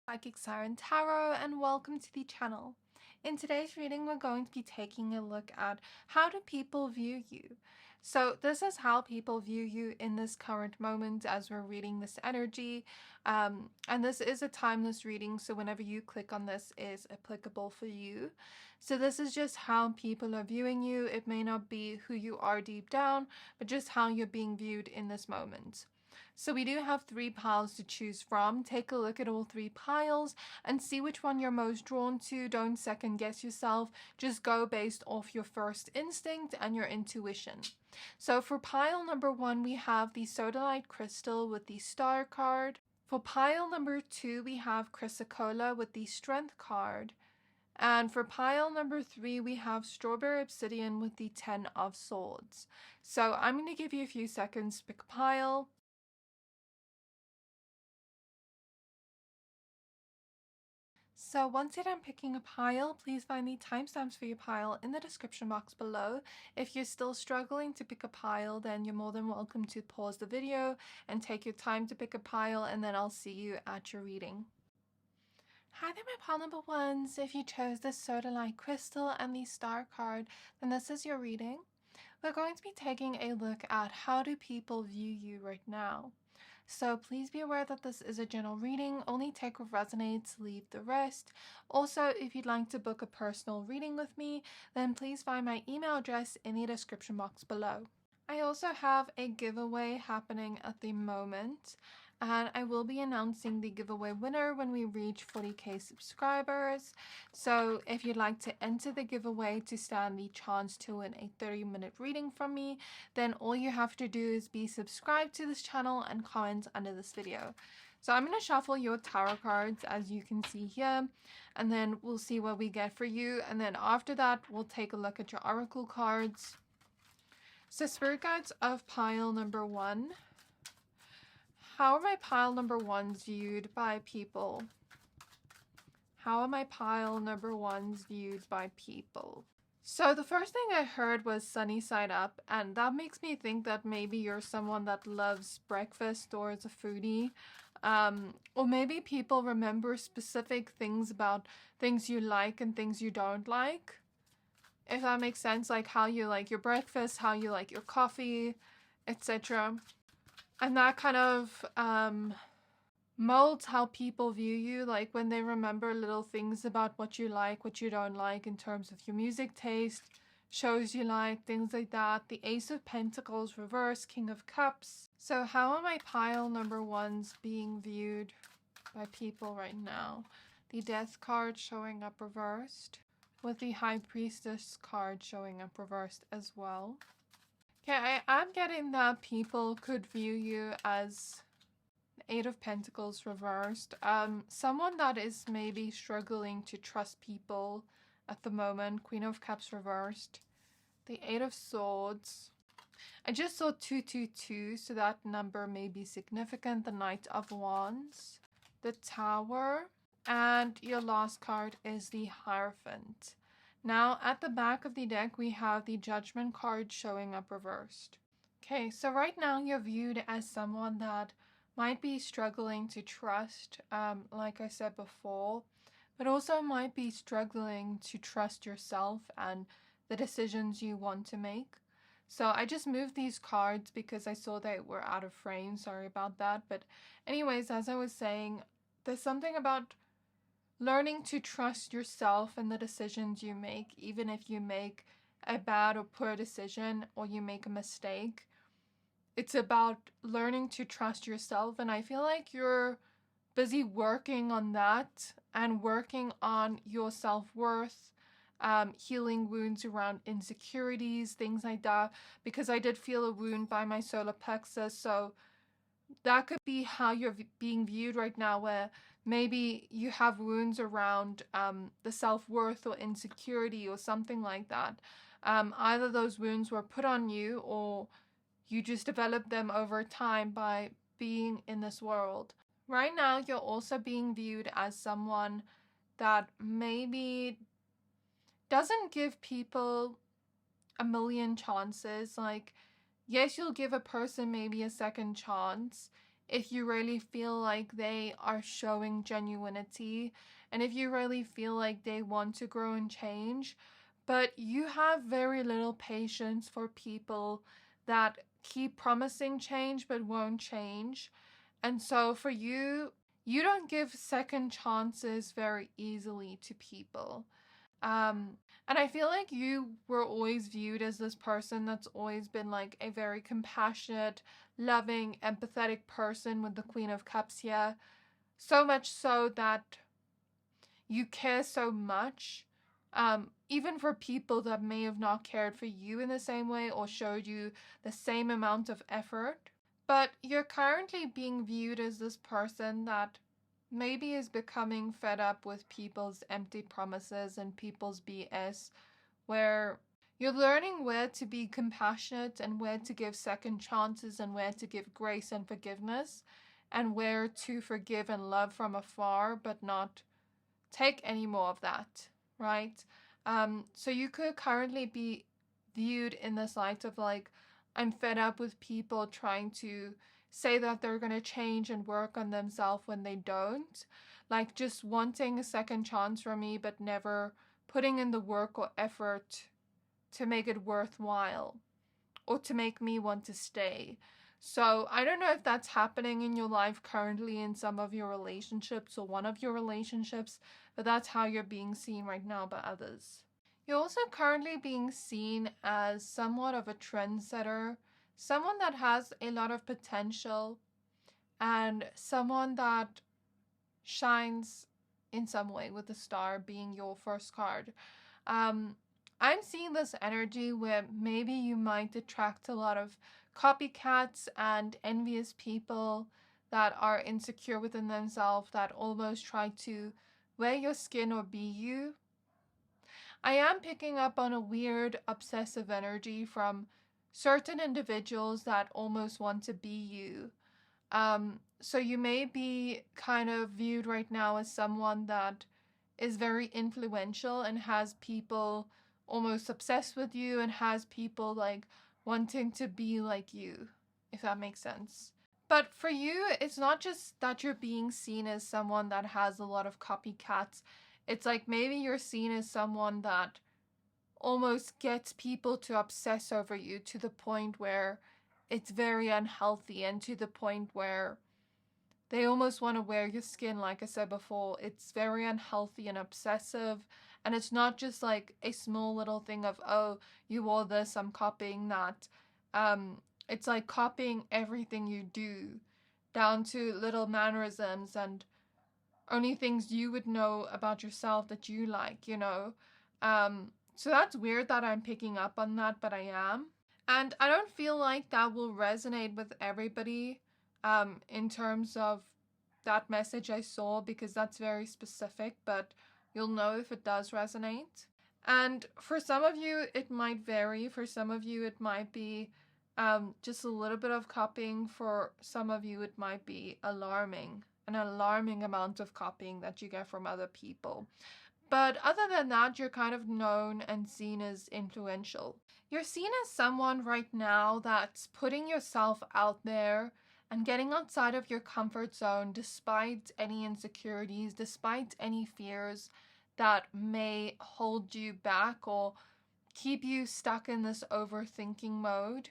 Psychic Siren Tarot, and welcome to the channel. In today's reading, we're going to be taking a look at how do people view you. So this is how people view you in this current moment as we're reading this energy. And this is a timeless reading, so whenever you click on this is applicable for you. So this is just how people are viewing you. It may not be who you are deep down, but just how you're being viewed in this moment. So we do have 3 piles to choose from. Take a look at all 3 piles and see which one you're most drawn to. Don't second guess yourself. Just go based off your first instinct and your intuition. So for pile number 1, we have the Sodalite crystal with the star card. For pile number 2, we have Chrysocolla with the strength card. And for pile number 3, we have Strawberry Obsidian with the 10 of Swords. So I'm going to give you a few seconds to pick a pile. So once you're done picking a pile, please find the timestamps for your pile in the description box below. If you're still struggling to pick a pile, then you're more than welcome to pause the video and take your time to pick a pile, and then I'll see you at your reading. Hi there, my pile number ones. If you chose the Sodalite crystal and the star card, then this is your reading. We're going to be taking a look at how do people view you right now. So please be aware that this is a general reading. Only take what resonates, leave the rest. Also, if you'd like to book a personal reading with me, then please find my email address in the description box below. I also have a giveaway happening at the moment, and I will be announcing the giveaway winner when we reach 40k subscribers. So if you'd like to enter the giveaway to stand the chance to win a 30-minute reading from me, then all you have to do is be subscribed to this channel and comment under this video. So I'm going to shuffle your tarot cards as you can see here, and then we'll see what we get for you, and then after that we'll take a look at your oracle cards. So spirit guides of pile number 1. How are my pile number 1s viewed by people? How are my pile number 1s viewed by people? So the first thing I heard was sunny side up, and that makes me think that maybe you're someone that loves breakfast or is a foodie. Or maybe people remember specific things about things you like and things you don't like. If that makes sense, like how you like your breakfast, how you like your coffee, etc. And that kind of molds how people view you, like when they remember little things about what you like, what you don't like in terms of your music taste, shows you like, things like that. The Ace of Pentacles reversed, King of Cups. So how are my pile number 1s being viewed by people right now? The Death card showing up reversed, with the High Priestess card showing up reversed as well. Okay, I'm getting that people could view you as the 8 of Pentacles reversed. Someone that is maybe struggling to trust people at the moment. Queen of Cups reversed. The 8 of Swords. I just saw 222, so that number may be significant. The Knight of Wands. The Tower. And your last card is the Hierophant. Now, at the back of the deck, we have the Judgment card showing up reversed. Okay, so right now you're viewed as someone that might be struggling to trust, like I said before, but also might be struggling to trust yourself and the decisions you want to make. So I just moved these cards because I saw they were out of frame. Sorry about that. But anyways, as I was saying, there's something about learning to trust yourself and the decisions you make, even if you make a bad or poor decision or you make a mistake. It's about learning to trust yourself, and I feel like you're busy working on that and working on your self-worth, healing wounds around insecurities, things like that, because I did feel a wound by my solar plexus, so that could be how you're being viewed right now, where maybe you have wounds around the self-worth or insecurity or something like that. Either those wounds were put on you or you just developed them over time by being in this world. Right now, you're also being viewed as someone that maybe doesn't give people a million chances. Like, yes, you'll give a person maybe a second chance if you really feel like they are showing genuinity, and if you really feel like they want to grow and change, but you have very little patience for people that keep promising change but won't change. And so for you, you don't give second chances very easily to people. And I feel like you were always viewed as this person that's always been like a very compassionate, loving, empathetic person with the Queen of Cups here. So much so that you care so much, even for people that may have not cared for you in the same way or showed you the same amount of effort. But you're currently being viewed as this person that maybe is becoming fed up with people's empty promises and people's BS, where you're learning where to be compassionate and where to give second chances and where to give grace and forgiveness and where to forgive and love from afar but not take any more of that, right? So you could currently be viewed in this light of like, I'm fed up with people trying to say that they're going to change and work on themselves when they don't. Like just wanting a second chance from me, but never putting in the work or effort to make it worthwhile or to make me want to stay. So I don't know if that's happening in your life currently in some of your relationships or one of your relationships, but that's how you're being seen right now by others. You're also currently being seen as somewhat of a trendsetter, someone that has a lot of potential, and someone that shines in some way, with the star being your first card. I'm seeing this energy where maybe you might attract a lot of copycats and envious people that are insecure within themselves, that almost try to wear your skin or be you. I am picking up on a weird obsessive energy from certain individuals that almost want to be you. So you may be kind of viewed right now as someone that is very influential and has people almost obsessed with you and has people like wanting to be like you, if that makes sense. But for you, it's not just that you're being seen as someone that has a lot of copycats. It's like maybe you're seen as someone that almost gets people to obsess over you to the point where it's very unhealthy and to the point where they almost want to wear your skin. Like I said before, it's very unhealthy and obsessive. And it's not just like a small little thing of, oh, you wore this, I'm copying that. It's like copying everything you do, down to little mannerisms and only things you would know about yourself that you like, you know. So that's weird that I'm picking up on that, but I am. And I don't feel like that will resonate with everybody in terms of that message I saw, because that's very specific, but you'll know if it does resonate. And for some of you, it might vary. For some of you, it might be just a little bit of copying. For some of you, it might be alarming, an alarming amount of copying that you get from other people. But other than that, you're kind of known and seen as influential. You're seen as someone right now that's putting yourself out there and getting outside of your comfort zone despite any insecurities, despite any fears that may hold you back or keep you stuck in this overthinking mode.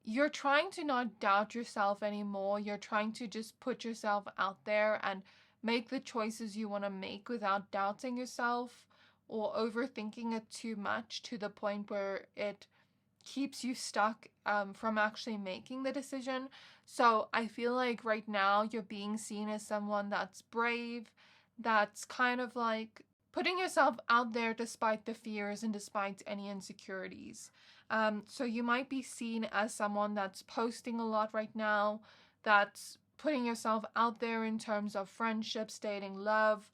You're trying to not doubt yourself anymore. You're trying to just put yourself out there and make the choices you want to make without doubting yourself or overthinking it too much to the point where it keeps you stuck from actually making the decision. So I feel like right now you're being seen as someone that's brave, that's kind of like putting yourself out there despite the fears and despite any insecurities. So you might be seen as someone that's posting a lot right now, that's putting yourself out there in terms of friendships, dating, love,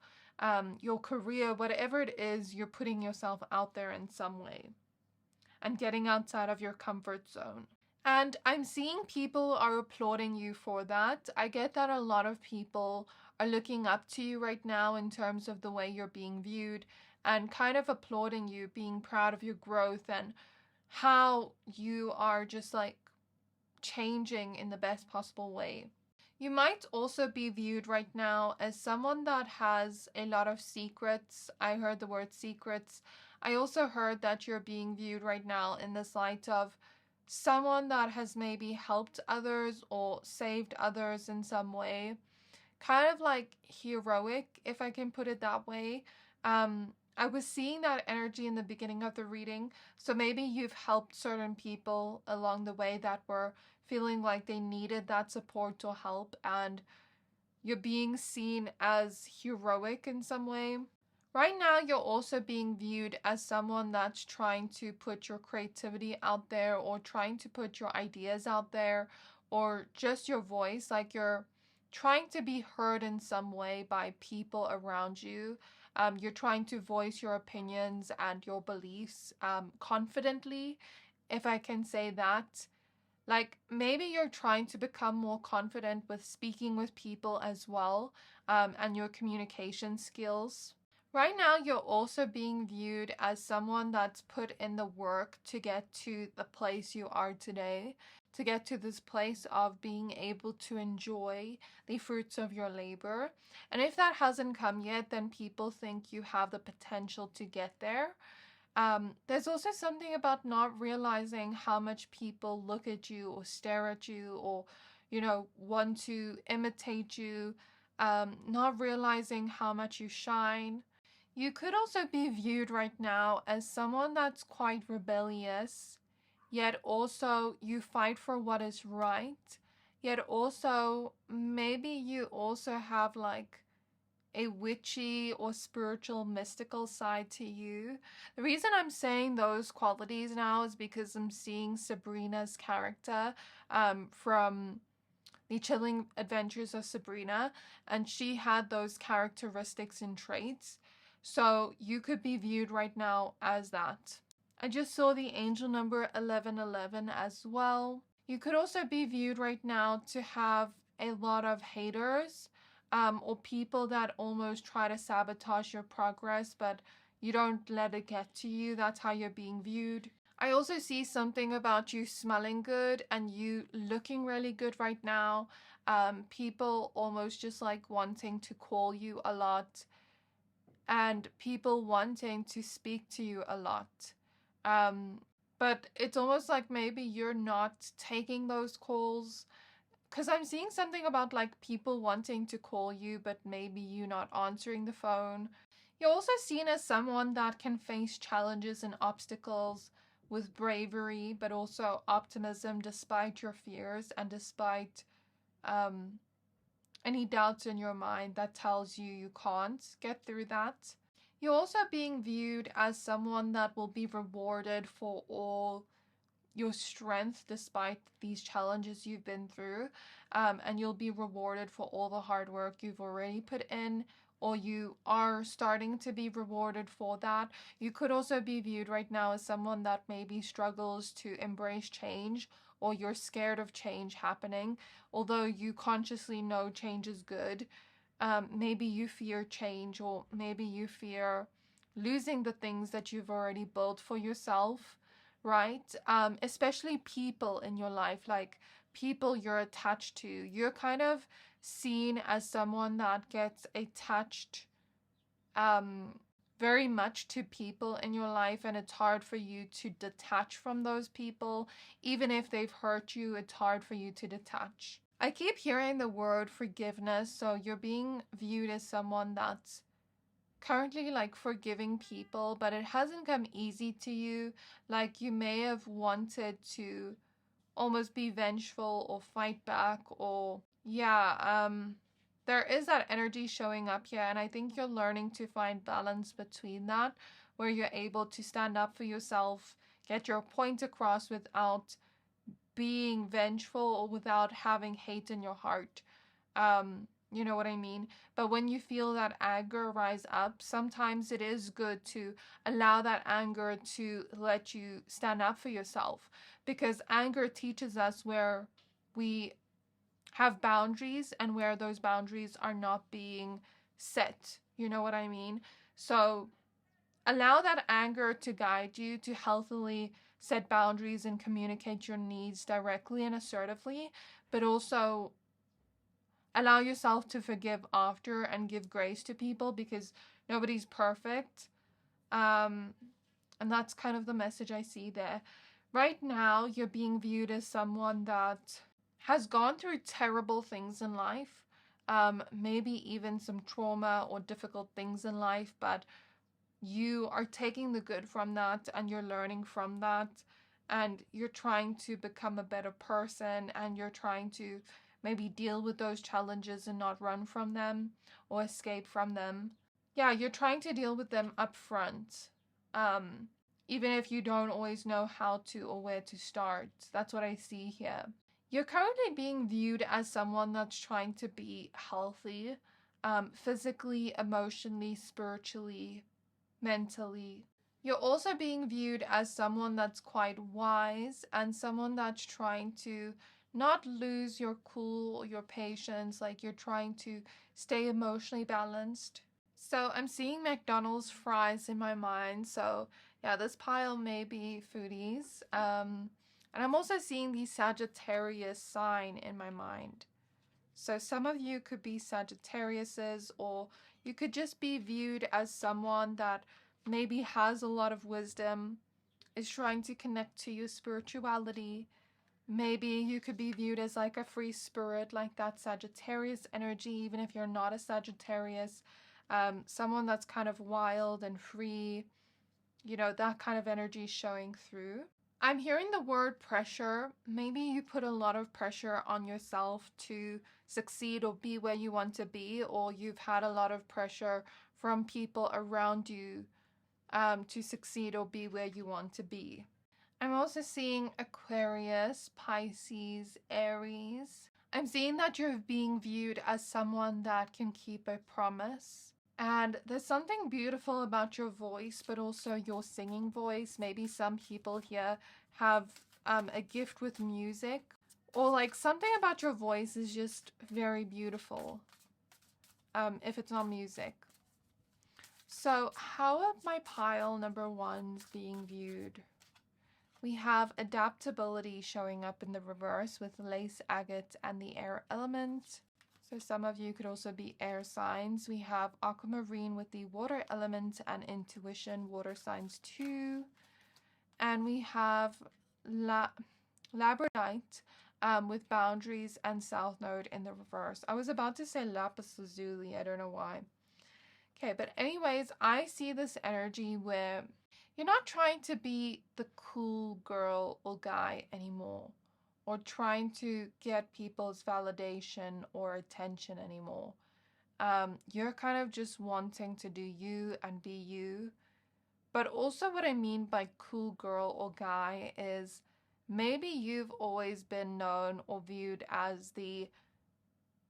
your career, whatever it is, you're putting yourself out there in some way and getting outside of your comfort zone. And I'm seeing people are applauding you for that. I get that a lot of people are looking up to you right now in terms of the way you're being viewed and kind of applauding you, being proud of your growth and how you are just like changing in the best possible way. You might also be viewed right now as someone that has a lot of secrets. I heard the word secrets. I also heard that you're being viewed right now in this light of someone that has maybe helped others or saved others in some way. Kind of like heroic, if I can put it that way. I was seeing that energy in the beginning of the reading. So maybe you've helped certain people along the way that were feeling like they needed that support or help, and you're being seen as heroic in some way. Right now, you're also being viewed as someone that's trying to put your creativity out there, or trying to put your ideas out there, or just your voice. Like you're trying to be heard in some way by people around you. You're trying to voice your opinions and your beliefs confidently, if I can say that. Like maybe you're trying to become more confident with speaking with people as well, and your communication skills. Right now, you're also being viewed as someone that's put in the work to get to the place you are today, to get to this place of being able to enjoy the fruits of your labor. And if that hasn't come yet, then people think you have the potential to get there. There's also something about not realizing how much people look at you or stare at you, or, want to imitate you, not realizing how much you shine. You could also be viewed right now as someone that's quite rebellious, yet also you fight for what is right, yet also maybe you also have like a witchy or spiritual mystical side to you. The reason I'm saying those qualities now is because I'm seeing Sabrina's character from The Chilling Adventures of Sabrina, and she had those characteristics and traits. So you could be viewed right now as that. I just saw the angel number 1111 as well. You could also be viewed right now to have a lot of haters, or people that almost try to sabotage your progress, but you don't let it get to you. That's how you're being viewed. I also see something about you smelling good and you looking really good right now. People almost just like wanting to call you a lot, and people wanting to speak to you a lot. But it's almost like maybe you're not taking those calls, because I'm seeing something about like people wanting to call you, but maybe you not answering the phone. You're also seen as someone that can face challenges and obstacles with bravery, but also optimism despite your fears and despite any doubts in your mind that tells you you can't get through that. You're also being viewed as someone that will be rewarded for all your strength despite these challenges you've been through, and you'll be rewarded for all the hard work you've already put in, or you are starting to be rewarded for that. You could also be viewed right now as someone that maybe struggles to embrace change, or you're scared of change happening, although you consciously know change is good. Maybe you fear change, or maybe you fear losing the things that you've already built for yourself, right? Especially people in your life, like people you're attached to. You're kind of seen as someone that gets attached very much to people in your life, and it's hard for you to detach from those people. Even if they've hurt you, it's hard for you to detach. I keep hearing the word forgiveness, so you're being viewed as someone that's currently like forgiving people, but it hasn't come easy to you. Like you may have wanted to almost be vengeful or fight back, or there is that energy showing up here, and I think you're learning to find balance between that, where you're able to stand up for yourself, get your point across without being vengeful or without having hate in your heart. You know what I mean? But when you feel that anger rise up, sometimes it is good to allow that anger to let you stand up for yourself, because anger teaches us where we have boundaries and where those boundaries are not being set. You know what I mean? So allow that anger to guide you to healthily set boundaries and communicate your needs directly and assertively, but also allow yourself to forgive after and give grace to people, because nobody's perfect. And that's kind of the message I see there. Right now, you're being viewed as someone that has gone through terrible things in life, maybe even some trauma or difficult things in life, but you are taking the good from that and you're learning from that, and you're trying to become a better person, and you're trying to maybe deal with those challenges and not run from them or escape from them. Yeah, you're trying to deal with them up front, even if you don't always know how to or where to start. That's what I see here. You're currently being viewed as someone that's trying to be healthy, physically, emotionally, spiritually, mentally. You're also being viewed as someone that's quite wise and someone that's trying to not lose your cool or your patience. Like, you're trying to stay emotionally balanced. So I'm seeing McDonald's fries in my mind. So yeah, this pile may be foodies. And I'm also seeing the Sagittarius sign in my mind. So some of you could be Sagittariuses, or you could just be viewed as someone that maybe has a lot of wisdom, is trying to connect to your spirituality. Maybe you could be viewed as like a free spirit, like that Sagittarius energy, even if you're not a Sagittarius. Someone that's kind of wild and free, you know, that kind of energy showing through. I'm hearing the word pressure. Maybe you put a lot of pressure on yourself to succeed or be where you want to be, or you've had a lot of pressure from people around you to succeed or be where you want to be. I'm also seeing Aquarius, Pisces, Aries. I'm seeing that you're being viewed as someone that can keep a promise. And there's something beautiful about your voice, but also your singing voice. Maybe some people here have a gift with music, or like something about your voice is just very beautiful, if it's not music. So how are my pile number ones being viewed? We have adaptability showing up in the reverse with lace agate and the air element. So some of you could also be air signs. We have aquamarine with the water element and intuition, water signs too. And we have labradorite with boundaries and south node in the reverse. I was about to say lapis lazuli. I don't know why. Okay, but anyways, I see this energy where you're not trying to be the cool girl or guy anymore, or trying to get people's validation or attention anymore. You're kind of just wanting to do you and be you. But also what I mean by cool girl or guy is maybe you've always been known or viewed as the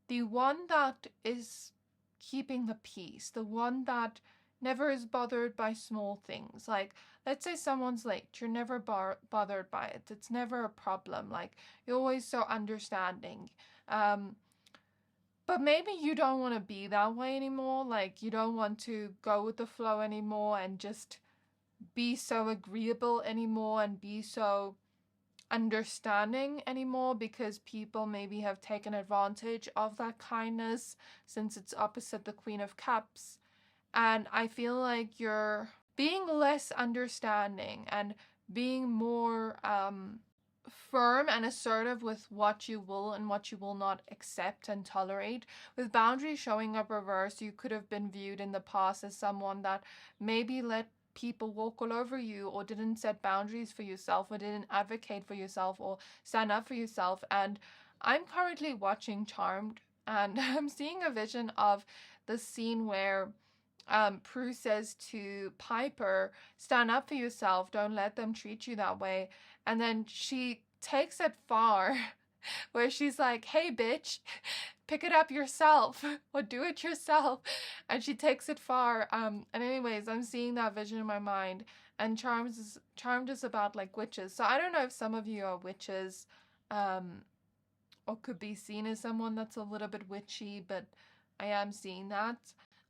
one that is keeping the peace, the one that never is bothered by small things. Like, let's say someone's late, you're never bothered by it. It's never a problem. Like, you're always so understanding. But maybe you don't want to be that way anymore. Like, you don't want to go with the flow anymore and just be so agreeable anymore and be so understanding anymore, because people maybe have taken advantage of that kindness, since it's opposite the Queen of Cups. And I feel like you're being less understanding and being more firm and assertive with what you will and what you will not accept and tolerate. With boundaries showing up reverse, you could have been viewed in the past as someone that maybe let people walk all over you, or didn't set boundaries for yourself, or didn't advocate for yourself or stand up for yourself. And I'm currently watching Charmed, and I'm seeing a vision of the scene where Prue says to Piper, stand up for yourself, don't let them treat you that way. And then she takes it far where she's like, hey bitch, pick it up yourself or do it yourself. And she takes it far. And anyways, I'm seeing that vision in my mind. And Charmed is about like witches. So I don't know if some of you are witches, or could be seen as someone that's a little bit witchy, but I am seeing that.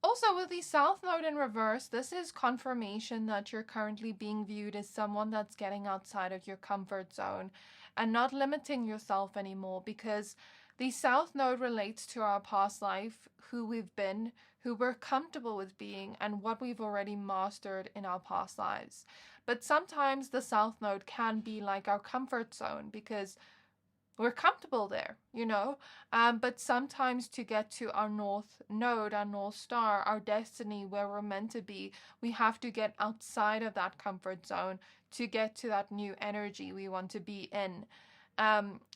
Also, with the South Node in reverse, this is confirmation that you're currently being viewed as someone that's getting outside of your comfort zone and not limiting yourself anymore, because The South Node relates to our past life, who we've been, who we're comfortable with being, and what we've already mastered in our past lives. But sometimes the South Node can be like our comfort zone because we're comfortable there, you know. But sometimes to get to our North Node, our North Star, our destiny, where we're meant to be, we have to get outside of that comfort zone to get to that new energy we want to be in.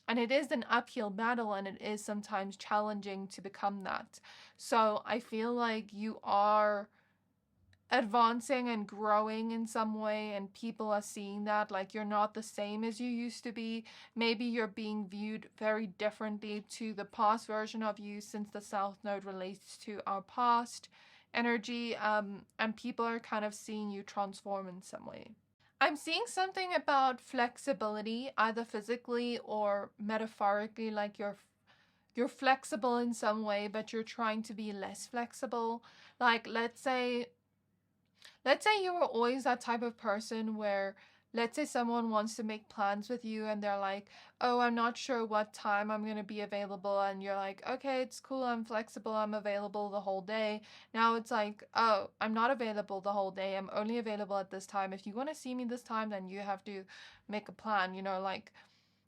And it is an uphill battle, and it is sometimes challenging to become that. So I feel like you are advancing and growing in some way, and people are seeing that, like, you're not the same as you used to be. Maybe you're being viewed very differently to the past version of you, since the South Node relates to our past energy, and people are kind of seeing you transform in some way. I'm seeing something about flexibility, either physically or metaphorically, like you're flexible in some way, but you're trying to be less flexible. Like, let's say you were always that type of person where, let's say someone wants to make plans with you and they're like, oh, I'm not sure what time I'm going to be available. And you're like, okay, it's cool. I'm flexible. I'm available the whole day. Now it's like, oh, I'm not available the whole day. I'm only available at this time. If you want to see me this time, then you have to make a plan, you know, like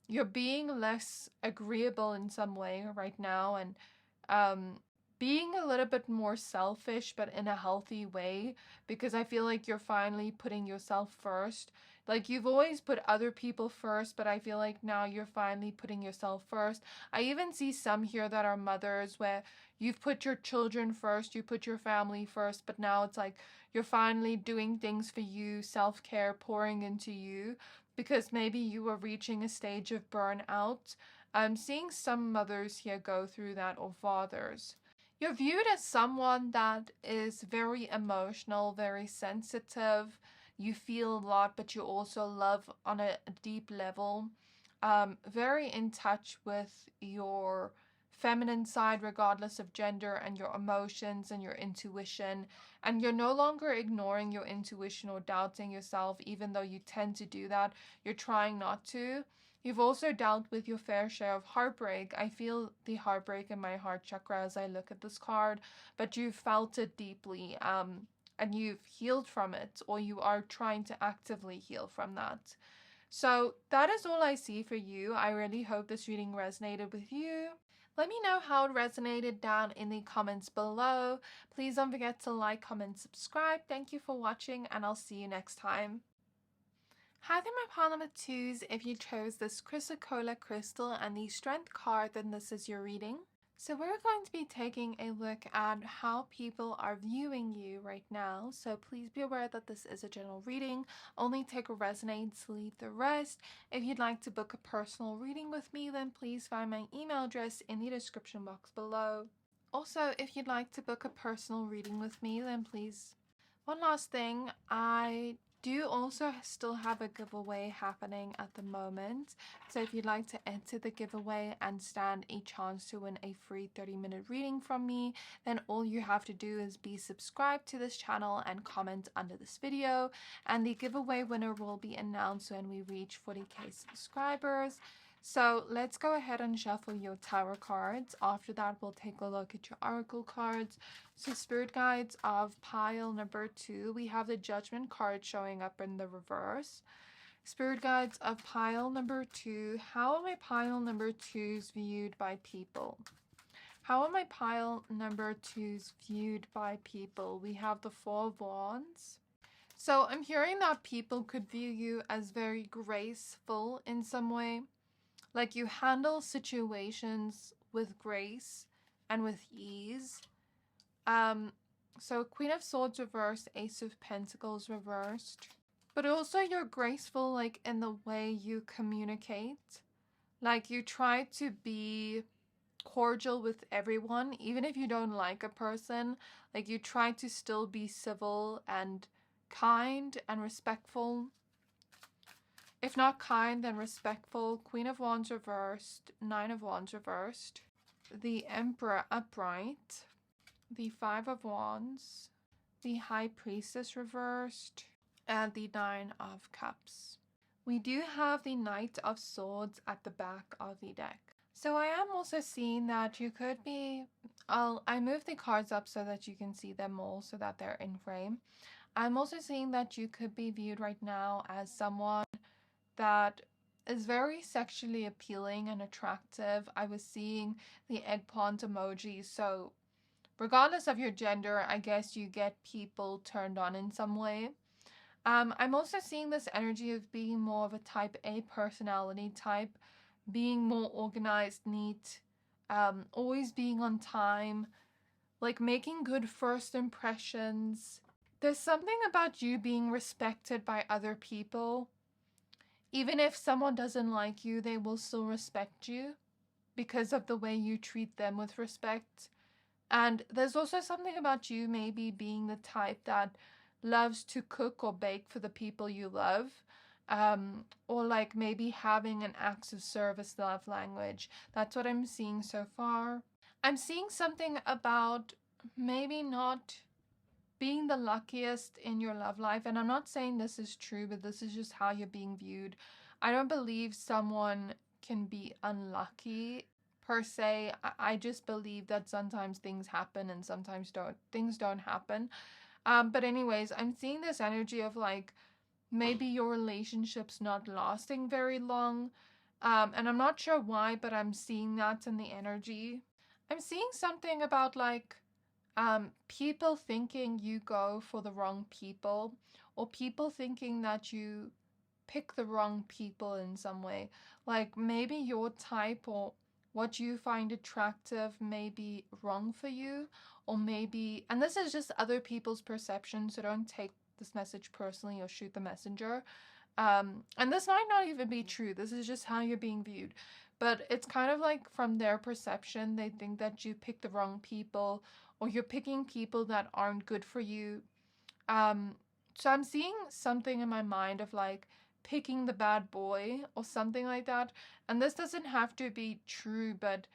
you're being less agreeable in some way right now, and being a little bit more selfish, but in a healthy way, because I feel like you're finally putting yourself first. Like, you've always put other people first, but I feel like now you're finally putting yourself first. I even see some here that are mothers where you've put your children first, you put your family first, but now it's like you're finally doing things for you, self-care, pouring into you, because maybe you were reaching a stage of burnout. I'm seeing some mothers here go through that, or fathers. You're viewed as someone that is very emotional, very sensitive. You feel a lot, but you also love on a deep level. Very in touch with your feminine side, regardless of gender, and your emotions and your intuition. And you're no longer ignoring your intuition or doubting yourself, even though you tend to do that. You're trying not to. You've also dealt with your fair share of heartbreak. I feel the heartbreak in my heart chakra as I look at this card, but you've felt it deeply, and you've healed from it, or you are trying to actively heal from that. So that is all I see for you. I really hope this reading resonated with you. Let me know how it resonated down in the comments below. Please don't forget to like, comment, subscribe. Thank you for watching, and I'll see you next time. Hi there, my pile number 2s. If you chose this Chrysocolla crystal and the strength card, then this is your reading. So we're going to be taking a look at how people are viewing you right now. So please be aware that this is a general reading. Only take what resonates, leave the rest. If you'd like to book a personal reading with me, then please find my email address in the description box below. Also, if you'd like to book a personal reading with me, then please... One last thing, I do also still have a giveaway happening at the moment. So if you'd like to enter the giveaway and stand a chance to win a free 30-minute reading from me, then all you have to do is be subscribed to this channel and comment under this video. And the giveaway winner will be announced when we reach 40k subscribers. So let's go ahead and shuffle your tarot cards. After that, we'll take a look at your oracle cards. So spirit guides of pile number 2, we have the judgment card showing up in the reverse. Spirit guides of pile number 2, how are my pile number 2s viewed by people? How are my pile number 2s viewed by people? We have the 4 of Wands. So I'm hearing that people could view you as very graceful in some way. Like, you handle situations with grace and with ease. So Queen of Swords reversed, Ace of Pentacles reversed. But also you're graceful, like, in the way you communicate. Like, you try to be cordial with everyone, even if you don't like a person. Like, you try to still be civil and kind and respectful. If not kind, then respectful. Queen of Wands reversed, 9 of Wands reversed. The Emperor upright. The 5 of Wands. The High Priestess reversed. And the 9 of Cups. We do have the Knight of Swords at the back of the deck. So I am also seeing that you could be, I move the cards up so that you can see them all so that they're in frame. I'm also seeing that you could be viewed right now as someone that is very sexually appealing and attractive. I was seeing the eggplant emoji, so regardless of your gender, I guess you get people turned on in some way. I'm also seeing this energy of being more of a type A personality type, being more organized, neat, always being on time, like making good first impressions. There's something about you being respected by other people. Even if someone doesn't like you, they will still respect you because of the way you treat them with respect. And there's also something about you maybe being the type that loves to cook or bake for the people you love. Or like maybe having an acts of service love language. That's what I'm seeing so far. I'm seeing something about maybe not being the luckiest in your love life. And I'm not saying this is true, but this is just how you're being viewed. I don't believe someone can be unlucky per se. I just believe that sometimes things happen and sometimes things don't happen. But anyways, I'm seeing this energy of like maybe your relationship's not lasting very long. And I'm not sure why, but I'm seeing that in the energy. I'm seeing something about like people thinking you go for the wrong people, or people thinking that you pick the wrong people in some way. Like maybe your type or what you find attractive may be wrong for you, or maybe, and this is just other people's perception, so don't take this message personally or shoot the messenger. And this might not even be true. This is just how you're being viewed. But it's kind of like from their perception, they think that you pick the wrong people or you're picking people that aren't good for you. Um, so I'm seeing something in my mind of like picking the bad boy or something like that. And this doesn't have to be true, but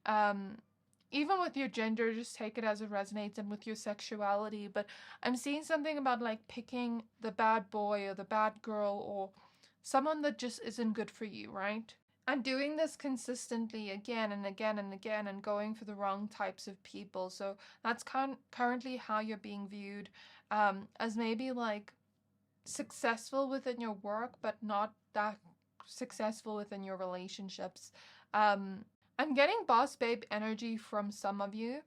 um, even with your gender, just take it as it resonates, and with your sexuality. But I'm seeing something about like picking the bad boy or the bad girl or someone that just isn't good for you, right? And doing this consistently again and again and again and going for the wrong types of people. So that's currently how you're being viewed, as maybe like successful within your work, but not that successful within your relationships. Um, I'm getting boss babe energy from some of you.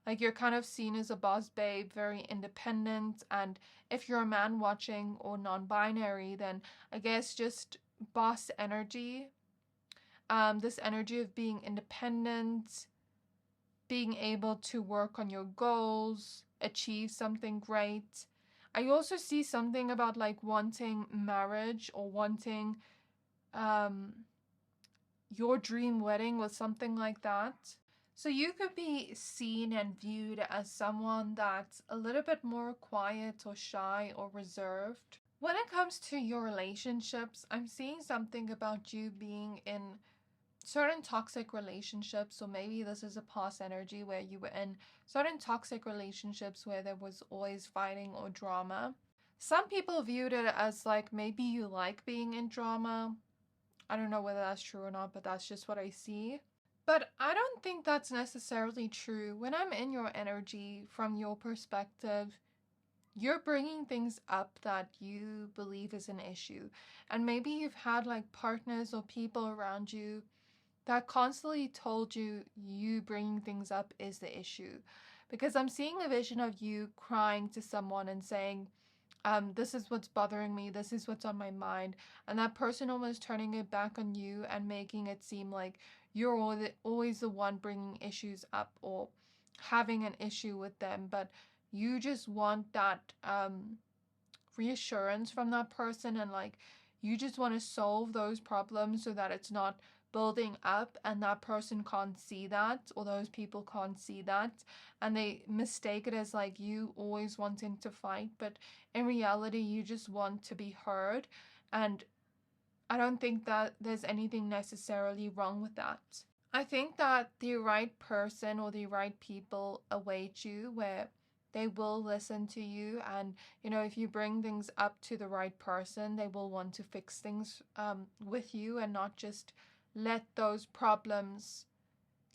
Like you're kind of seen as a boss babe, very independent. And if you're a man watching or non binary, then I guess just boss energy. This energy of being independent, being able to work on your goals, achieve something great. I also see something about like wanting marriage or wanting um, your dream wedding or something like that. So you could be seen and viewed as someone that's a little bit more quiet or shy or reserved. When it comes to your relationships, I'm seeing something about you being in certain toxic relationships, or maybe this is a past energy where you were in certain toxic relationships where there was always fighting or drama. Some people viewed it as like maybe you like being in drama. I don't know whether that's true or not, but that's just what I see. But I don't think that's necessarily true. When I'm in your energy, from your perspective, you're bringing things up that you believe is an issue. And maybe you've had like partners or people around you that constantly told you bringing things up is the issue. Because I'm seeing a vision of you crying to someone and saying, this is what's bothering me, this is what's on my mind, and that person almost turning it back on you and making it seem like you're always the one bringing issues up or having an issue with them, but you just want that reassurance from that person, and like you just want to solve those problems so that it's not building up and that person can't see that, or those people can't see that, and they mistake it as like you always wanting to fight, but in reality you just want to be heard. And I don't think that there's anything necessarily wrong with that. I think that the right person or the right people await you, where they will listen to you, and if you bring things up to the right person, they will want to fix things with you and not just let those problems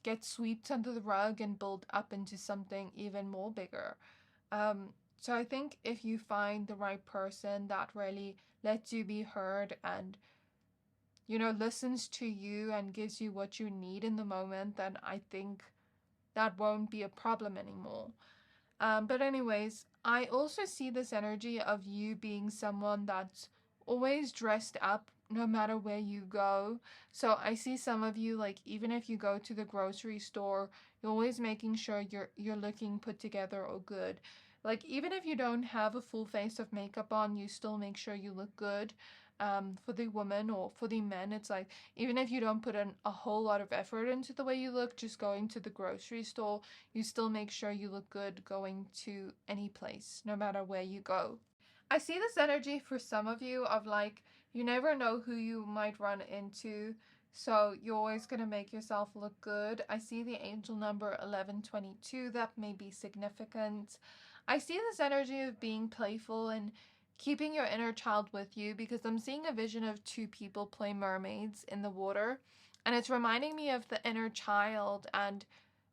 get swept under the rug and build up into something even more bigger. So I think if you find the right person that really lets you be heard and, you know, listens to you and gives you what you need in the moment, then I think that won't be a problem anymore. But anyways, I also see this energy of you being someone that's always dressed up no matter where you go. So I see some of you, like, even if you go to the grocery store, you're always making sure you're looking put together or good. Like, even if you don't have a full face of makeup on, you still make sure you look good. For the woman or for the men, it's like, even if you don't put in a whole lot of effort into the way you look, just going to the grocery store, you still make sure you look good going to any place, no matter where you go. I see this energy for some of you of like, you never know who you might run into, so you're always going to make yourself look good. I see the angel number 1122, that may be significant. I see this energy of being playful and keeping your inner child with you, because I'm seeing a vision of two people play mermaids in the water, and it's reminding me of the inner child and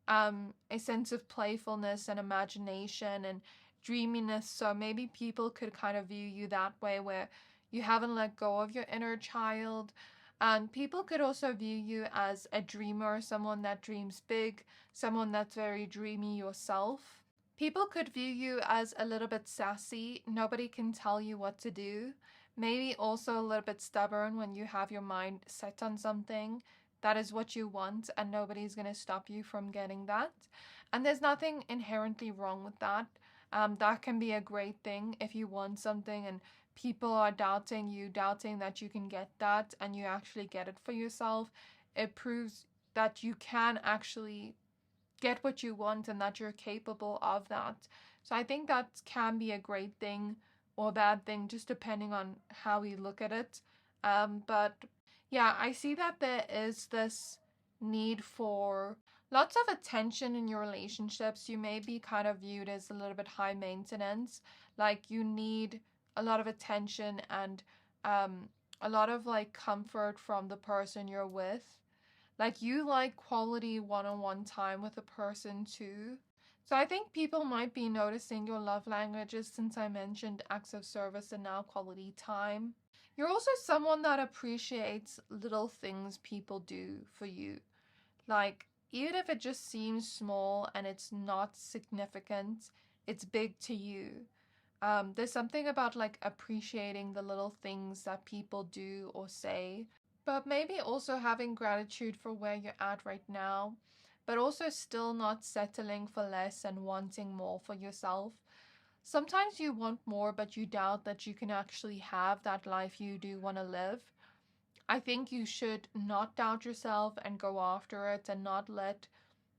a sense of playfulness and imagination and dreaminess. So maybe people could kind of view you that way, where you haven't let go of your inner child. And people could also view you as a dreamer, someone that dreams big, someone that's very dreamy yourself. People could view you as a little bit sassy. Nobody can tell you what to do. Maybe also a little bit stubborn when you have your mind set on something. That is what you want, and nobody's going to stop you from getting that. And there's nothing inherently wrong with that. That can be a great thing if you want something and people are doubting you, doubting that you can get that, and you actually get it for yourself. It proves that you can actually get what you want and that you're capable of that. So I think that can be a great thing or a bad thing, just depending on how we look at it. But yeah, I see that there is this need for lots of attention in your relationships. You may be kind of viewed as a little bit high maintenance, like you need a lot of attention and a lot of like comfort from the person you're with. Like you like quality one-on-one time with a person too. So I think people might be noticing your love languages, since I mentioned acts of service and now quality time. You're also someone that appreciates little things people do for you. Like, even if it just seems small and it's not significant, it's big to you. There's something about like appreciating the little things that people do or say, but maybe also having gratitude for where you're at right now, but also still not settling for less and wanting more for yourself. Sometimes you want more, but you doubt that you can actually have that life you do want to live. I think you should not doubt yourself and go after it, and not let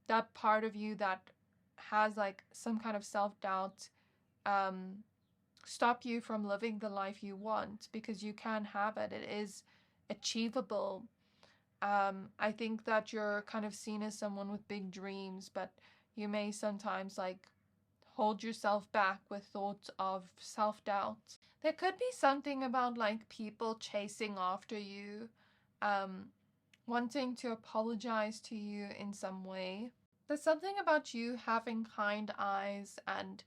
that part of you that has like some kind of self-doubt um, stop you from living the life you want, because you can have it. It is achievable. I think that you're kind of seen as someone with big dreams, but you may sometimes like hold yourself back with thoughts of self-doubt. There could be something about like people chasing after you, um, wanting to apologize to you in some way. There's something about you having kind eyes and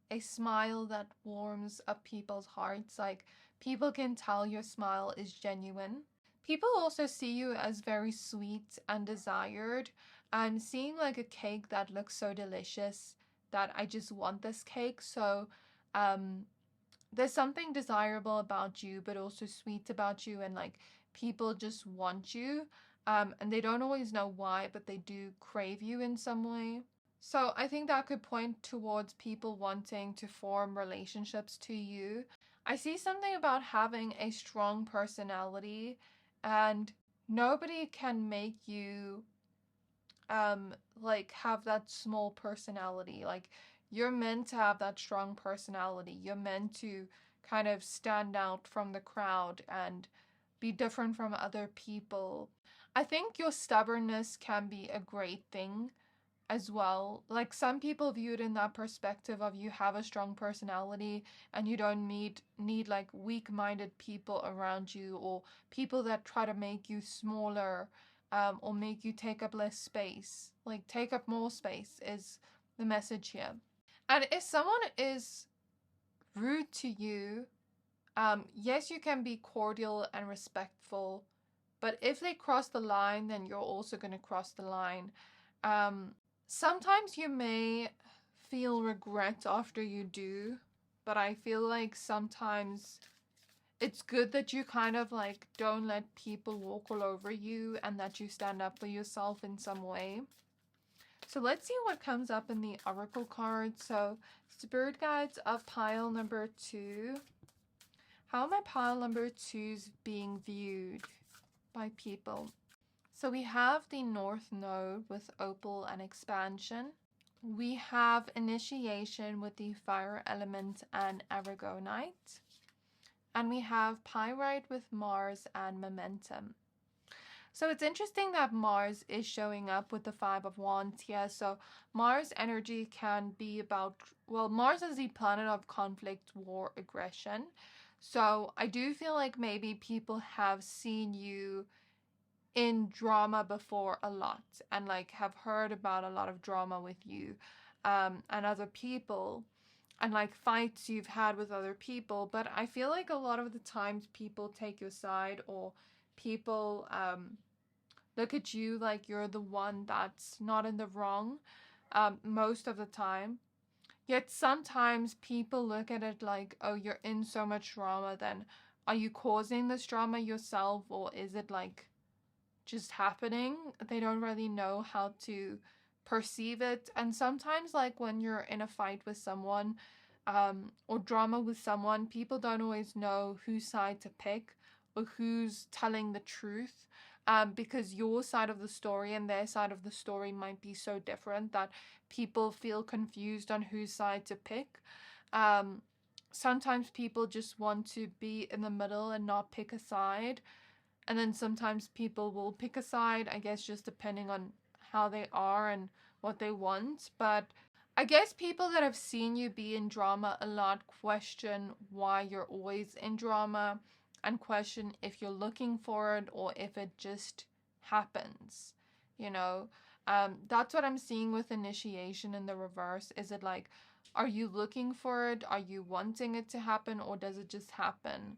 a smile that warms up people's hearts. Like, people can tell your smile is genuine. People also see you as very sweet and desired. I'm seeing like a cake that looks so delicious that I just want this cake. So um, there's something desirable about you, but also sweet about you, and like people just want you. And they don't always know why, but they do crave you in some way. So I think that could point towards people wanting to form relationships to you. I see something about having a strong personality, and nobody can make you like have that small personality. Like, you're meant to have that strong personality. You're meant to kind of stand out from the crowd and be different from other people. I think your stubbornness can be a great thing. as well. Like some people view it in that perspective of you have a strong personality and you don't need like weak-minded people around you, or people that try to make you smaller, or make you take up less space. Like take up more space is the message here. And if someone is rude to you, yes, you can be cordial and respectful, but if they cross the line, then you're also going to cross the line. Sometimes you may feel regret after you do, but I feel like sometimes it's good that you kind of like don't let people walk all over you, and that you stand up for yourself in some way. So let's see what comes up in the oracle card. So spirit guides of pile number 2. How are my pile number 2s being viewed by people? So we have the North Node with opal and expansion. We have initiation with the fire element and aragonite. And we have pyrite with Mars and momentum. So it's interesting that Mars is showing up with the 5 of Wands here. So Mars energy can be about, well, Mars is the planet of conflict, war, aggression. So I do feel like maybe people have seen you in drama before a lot, and like have heard about a lot of drama with you and other people, and like fights you've had with other people. But I feel like a lot of the times people take your side, or people look at you like you're the one that's not in the wrong most of the time. Yet sometimes people look at it like, oh, you're in so much drama, then are you causing this drama yourself, or is it like just happening? They don't really know how to perceive it. And sometimes like when you're in a fight with someone, or drama with someone, people don't always know whose side to pick or who's telling the truth, because your side of the story and their side of the story might be so different that people feel confused on whose side to pick. Sometimes people just want to be in the middle and not pick a side. And then sometimes people will pick a side, I guess, just depending on how they are and what they want. But I guess people that have seen you be in drama a lot question why you're always in drama, and question if you're looking for it or if it just happens, you know. That's what I'm seeing with initiation in the reverse. Is it like, are you looking for it? Are you wanting it to happen, or does it just happen?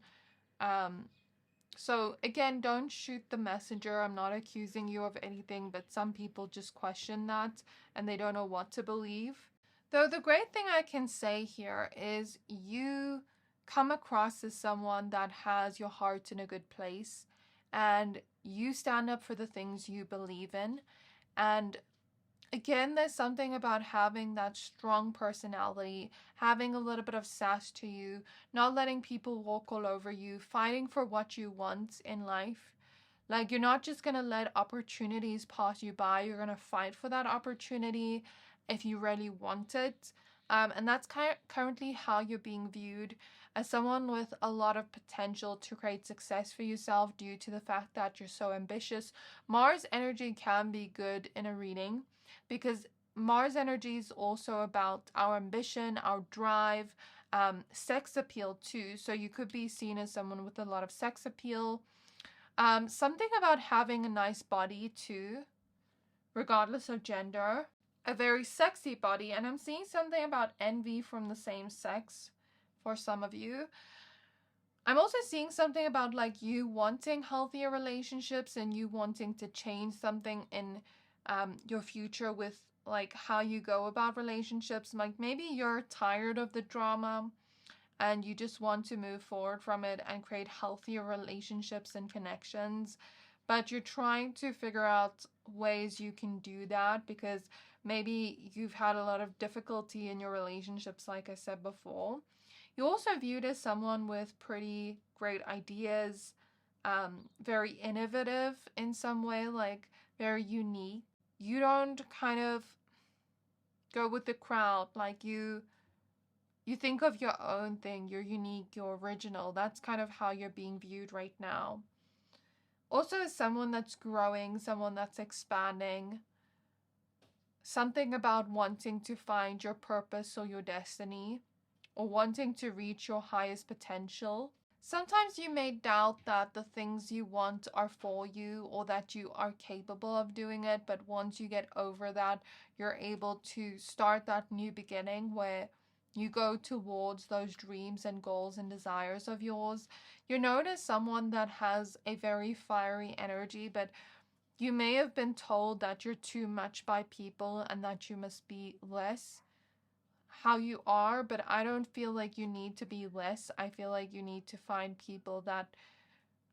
So again, don't shoot the messenger. I'm not accusing you of anything, but some people just question that and they don't know what to believe. Though the great thing I can say here is you come across as someone that has your heart in a good place, and you stand up for the things you believe in. And again, there's something about having that strong personality, having a little bit of sass to you, not letting people walk all over you, fighting for what you want in life. Like, you're not just going to let opportunities pass you by. You're going to fight for that opportunity if you really want it. And that's currently how you're being viewed, as someone with a lot of potential to create success for yourself due to the fact that you're so ambitious. Mars energy can be good in a reading, because Mars energy is also about our ambition, our drive, sex appeal too. So you could be seen as someone with a lot of sex appeal. Something about having a nice body too, regardless of gender. A very sexy body. And I'm seeing something about envy from the same sex for some of you. I'm also seeing something about like you wanting healthier relationships and you wanting to change something in your future with like how you go about relationships. Like maybe you're tired of the drama and you just want to move forward from it and create healthier relationships and connections, but you're trying to figure out ways you can do that because maybe you've had a lot of difficulty in your relationships, like I said before. You're also viewed as someone with pretty great ideas, very innovative in some way, like very unique. You don't kind of go with the crowd, like you think of your own thing, you're unique, you're original. That's kind of how you're being viewed right now. Also as someone that's growing, someone that's expanding, something about wanting to find your purpose or your destiny, or wanting to reach your highest potential. Sometimes you may doubt that the things you want are for you or that you are capable of doing it, but once you get over that, you're able to start that new beginning where you go towards those dreams and goals and desires of yours. You're known as someone that has a very fiery energy, but you may have been told that you're too much by people and that you must be less how you are, but I don't feel like you need to be less. I feel like you need to find people that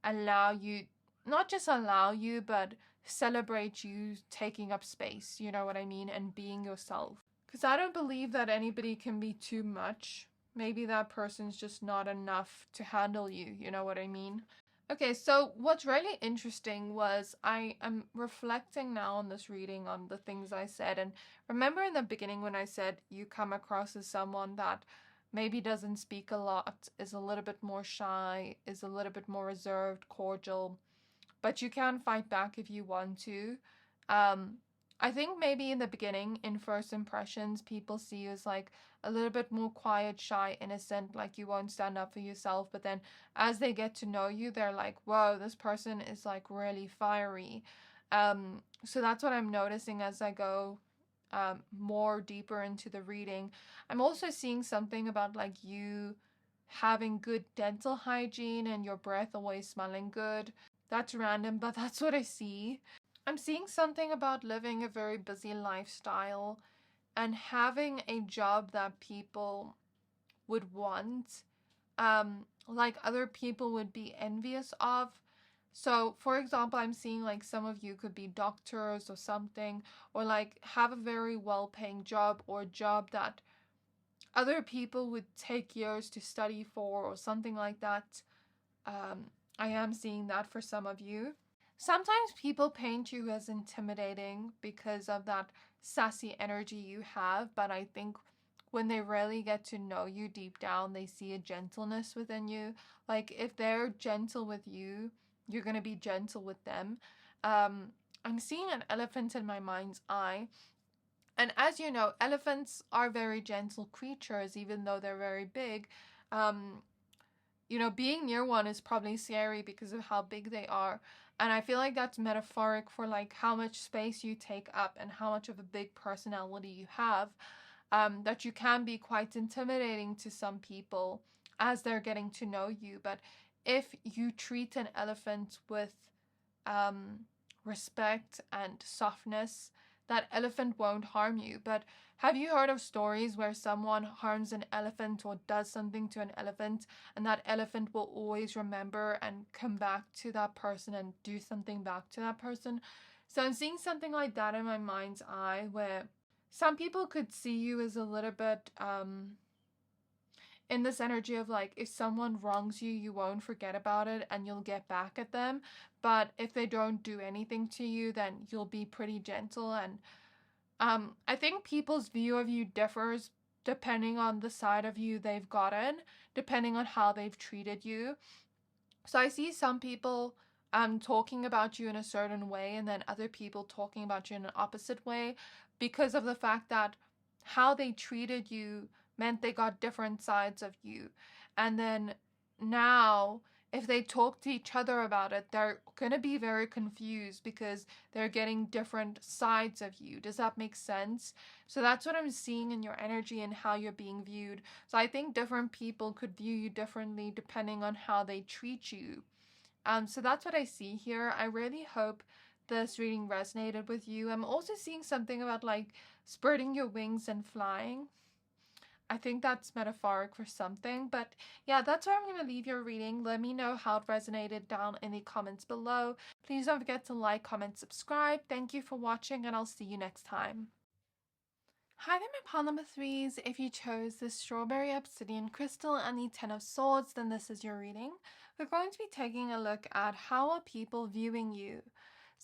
allow you, not just allow you, but celebrate you taking up space, you know what I mean, and being yourself. Because I don't believe that anybody can be too much. Maybe that person's just not enough to handle you, you know what I mean? Okay, so what's really interesting was I am reflecting now on this reading on the things I said. And remember in the beginning when I said you come across as someone that maybe doesn't speak a lot, is a little bit more shy, is a little bit more reserved, cordial, but you can fight back if you want to. Um, I think maybe in the beginning, in first impressions, people see you as like a little bit more quiet, shy, innocent, like you won't stand up for yourself. But then as they get to know you, they're like, whoa, this person is like really fiery. So that's what I'm noticing as I go more deeper into the reading. I'm also seeing something about like you having good dental hygiene and your breath always smelling good. That's random, but that's what I see. I'm seeing something about living a very busy lifestyle and having a job that people would want, like other people would be envious of. So, for example, I'm seeing like some of you could be doctors or something, or like have a very well paying job or a job that other people would take years to study for or something like that. I am seeing that for some of you. Sometimes people paint you as intimidating because of that sassy energy you have, but I think when they really get to know you deep down, they see a gentleness within you. Like if they're gentle with you, you're going to be gentle with them. I'm seeing an elephant in my mind's eye. And as you know, elephants are very gentle creatures, even though they're very big. Um, you know, being near one is probably scary because of how big they are. And I feel like that's metaphoric for like how much space you take up and how much of a big personality you have. That you can be quite intimidating to some people as they're getting to know you. But if you treat an elephant with um, respect and softness, that elephant won't harm you. But have you heard of stories where someone harms an elephant or does something to an elephant, and that elephant will always remember and come back to that person and do something back to that person? So I'm seeing something like that in my mind's eye, where some people could see you as a little bit in this energy of like, if someone wrongs you, you won't forget about it and you'll get back at them. But if they don't do anything to you, then you'll be pretty gentle. And I think people's view of you differs depending on the side of you they've gotten, depending on how they've treated you. So I see some people talking about you in a certain way and then other people talking about you in an opposite way because of the fact that how they treated you meant they got different sides of you. And then now, if they talk to each other about it, they're going to be very confused because they're getting different sides of you. Does that make sense? So that's what I'm seeing in your energy and how you're being viewed. So I think different people could view you differently depending on how they treat you. So that's what I see here. I really hope this reading resonated with you. I'm also seeing something about like spreading your wings and flying. I think that's metaphoric for something, but yeah, that's where I'm going to leave your reading. Let me know how it resonated down in the comments below. Please don't forget to like, comment, subscribe. Thank you for watching, and I'll see you next time. Hi there, my pile number threes. If you chose the strawberry obsidian crystal and the 10 of swords, then this is your reading. We're going to be taking a look at how are people viewing you.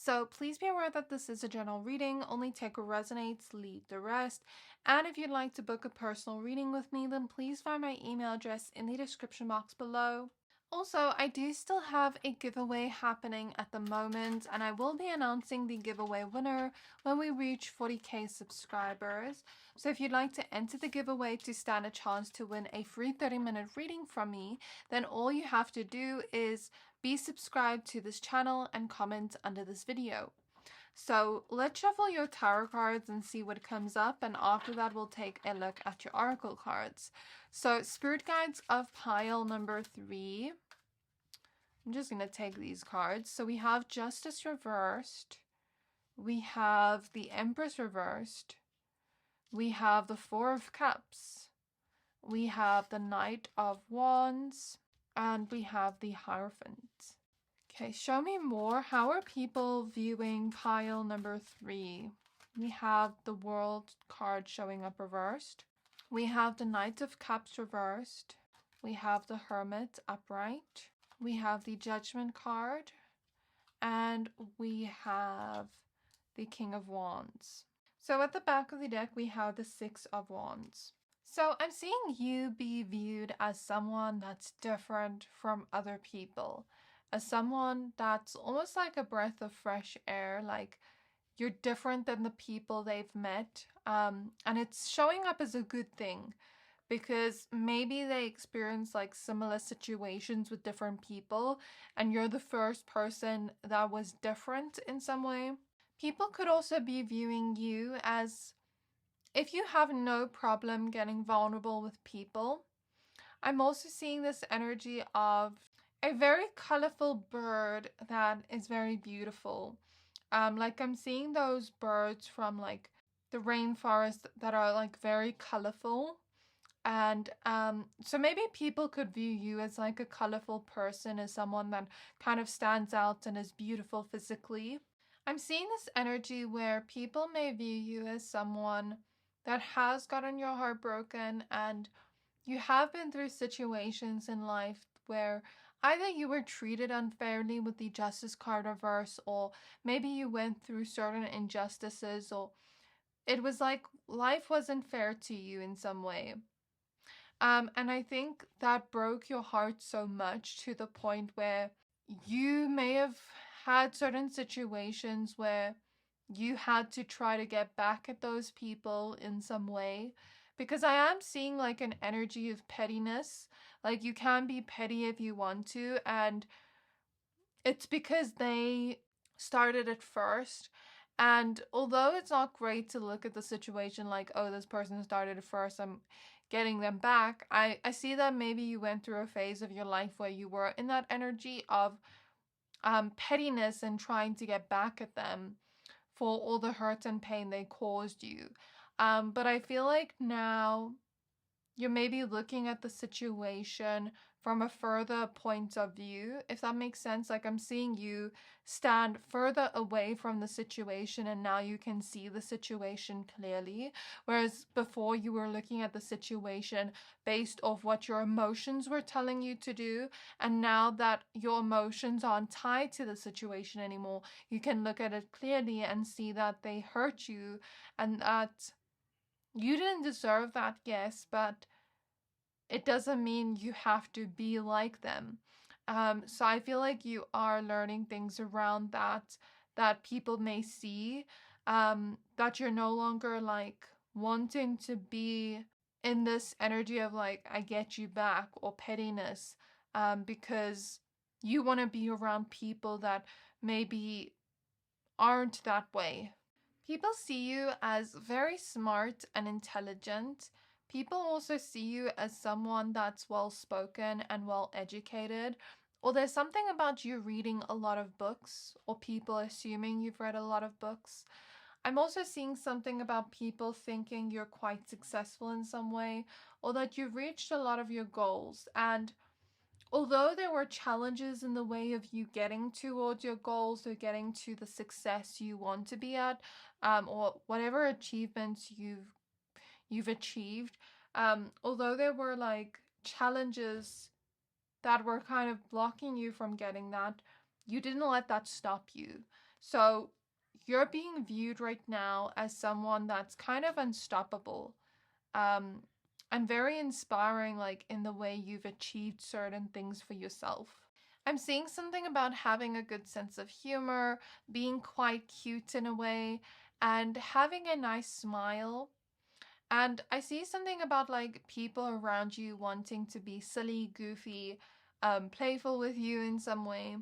So please be aware that this is a general reading, only take what resonates, leave the rest. And if you'd like to book a personal reading with me, then please find my email address in the description box below. Also, I do still have a giveaway happening at the moment, and I will be announcing the giveaway winner when we reach 40k subscribers. So if you'd like to enter the giveaway to stand a chance to win a free 30-minute reading from me, then all you have to do is be subscribed to this channel and comment under this video. So let's shuffle your tarot cards and see what comes up, and after that we'll take a look at your oracle cards. So spirit guides of pile number 3. I'm just going to take these cards. So we have Justice reversed. We have the Empress reversed. We have the Four of Cups. We have the Knight of Wands. And we have the Hierophant. Okay, show me more. How are people viewing pile number 3? We have the World card showing up reversed. We have the Knight of Cups reversed. We have the Hermit upright. We have the Judgment card. And we have the King of Wands. So at the back of the deck, we have the Six of Wands. So I'm seeing you be viewed as someone that's different from other people. As someone that's almost like a breath of fresh air, like you're different than the people they've met. And it's showing up as a good thing because maybe they experience like similar situations with different people and you're the first person that was different in some way. People could also be viewing you as if you have no problem getting vulnerable with people. I'm also seeing this energy of a very colorful bird that is very beautiful. Like I'm seeing those birds from like the rainforest that are like very colorful. And so maybe people could view you as like a colorful person, as someone that kind of stands out and is beautiful physically. I'm seeing this energy where people may view you as someone that has gotten your heart broken, and you have been through situations in life where either you were treated unfairly with the Justice card reverse, or maybe you went through certain injustices, or it was like life wasn't fair to you in some way. And I think that broke your heart so much to the point where you may have had certain situations where you had to try to get back at those people in some way. Because I am seeing like an energy of pettiness. Like you can be petty if you want to, and it's because they started it first. And although it's not great to look at the situation like, oh, this person started it first, I'm getting them back, I see that maybe you went through a phase of your life where you were in that energy of pettiness and trying to get back at them for all the hurt and pain they caused you. But I feel like now you're maybe looking at the situation from a further point of view, if that makes sense. Like I'm seeing you stand further away from the situation and now you can see the situation clearly. Whereas before you were looking at the situation based off what your emotions were telling you to do. And now that your emotions aren't tied to the situation anymore, you can look at it clearly and see that they hurt you and that you didn't deserve that, yes, but it doesn't mean you have to be like them. So I feel like you are learning things around that people may see, that you're no longer like wanting to be in this energy of like, I get you back, or pettiness, because you want to be around people that maybe aren't that way. People see you as very smart and intelligent. People also see you as someone that's well spoken and well educated. Or there's something about you reading a lot of books, or people assuming you've read a lot of books. I'm also seeing something about people thinking you're quite successful in some way, or that you've reached a lot of your goals. And although there were challenges in the way of you getting towards your goals or getting to the success you want to be at, or whatever achievements you've achieved, although there were like challenges that were kind of blocking you from getting that, you didn't let that stop you. So you're being viewed right now as someone that's kind of unstoppable. Um, and very inspiring, like in the way you've achieved certain things for yourself. I'm seeing something about having a good sense of humor, being quite cute in a way, and having a nice smile. And I see something about like people around you wanting to be silly, goofy, playful with you in some way.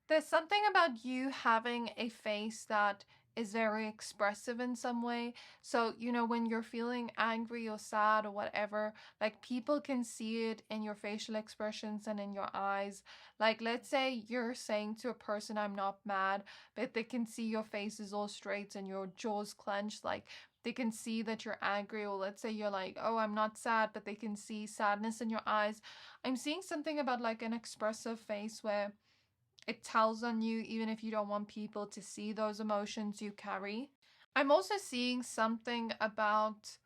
There's something about you having a face that is very expressive in some way. So, you know, when you're feeling angry or sad or whatever, like people can see it in your facial expressions and in your eyes. Like, let's say you're saying to a person, I'm not mad, but they can see your face is all straight and your jaws clenched. Like, they can see that you're angry, or let's say you're like, oh, I'm not sad, but they can see sadness in your eyes. I'm seeing something about like an expressive face where it tells on you even if you don't want people to see those emotions you carry. I'm also seeing something about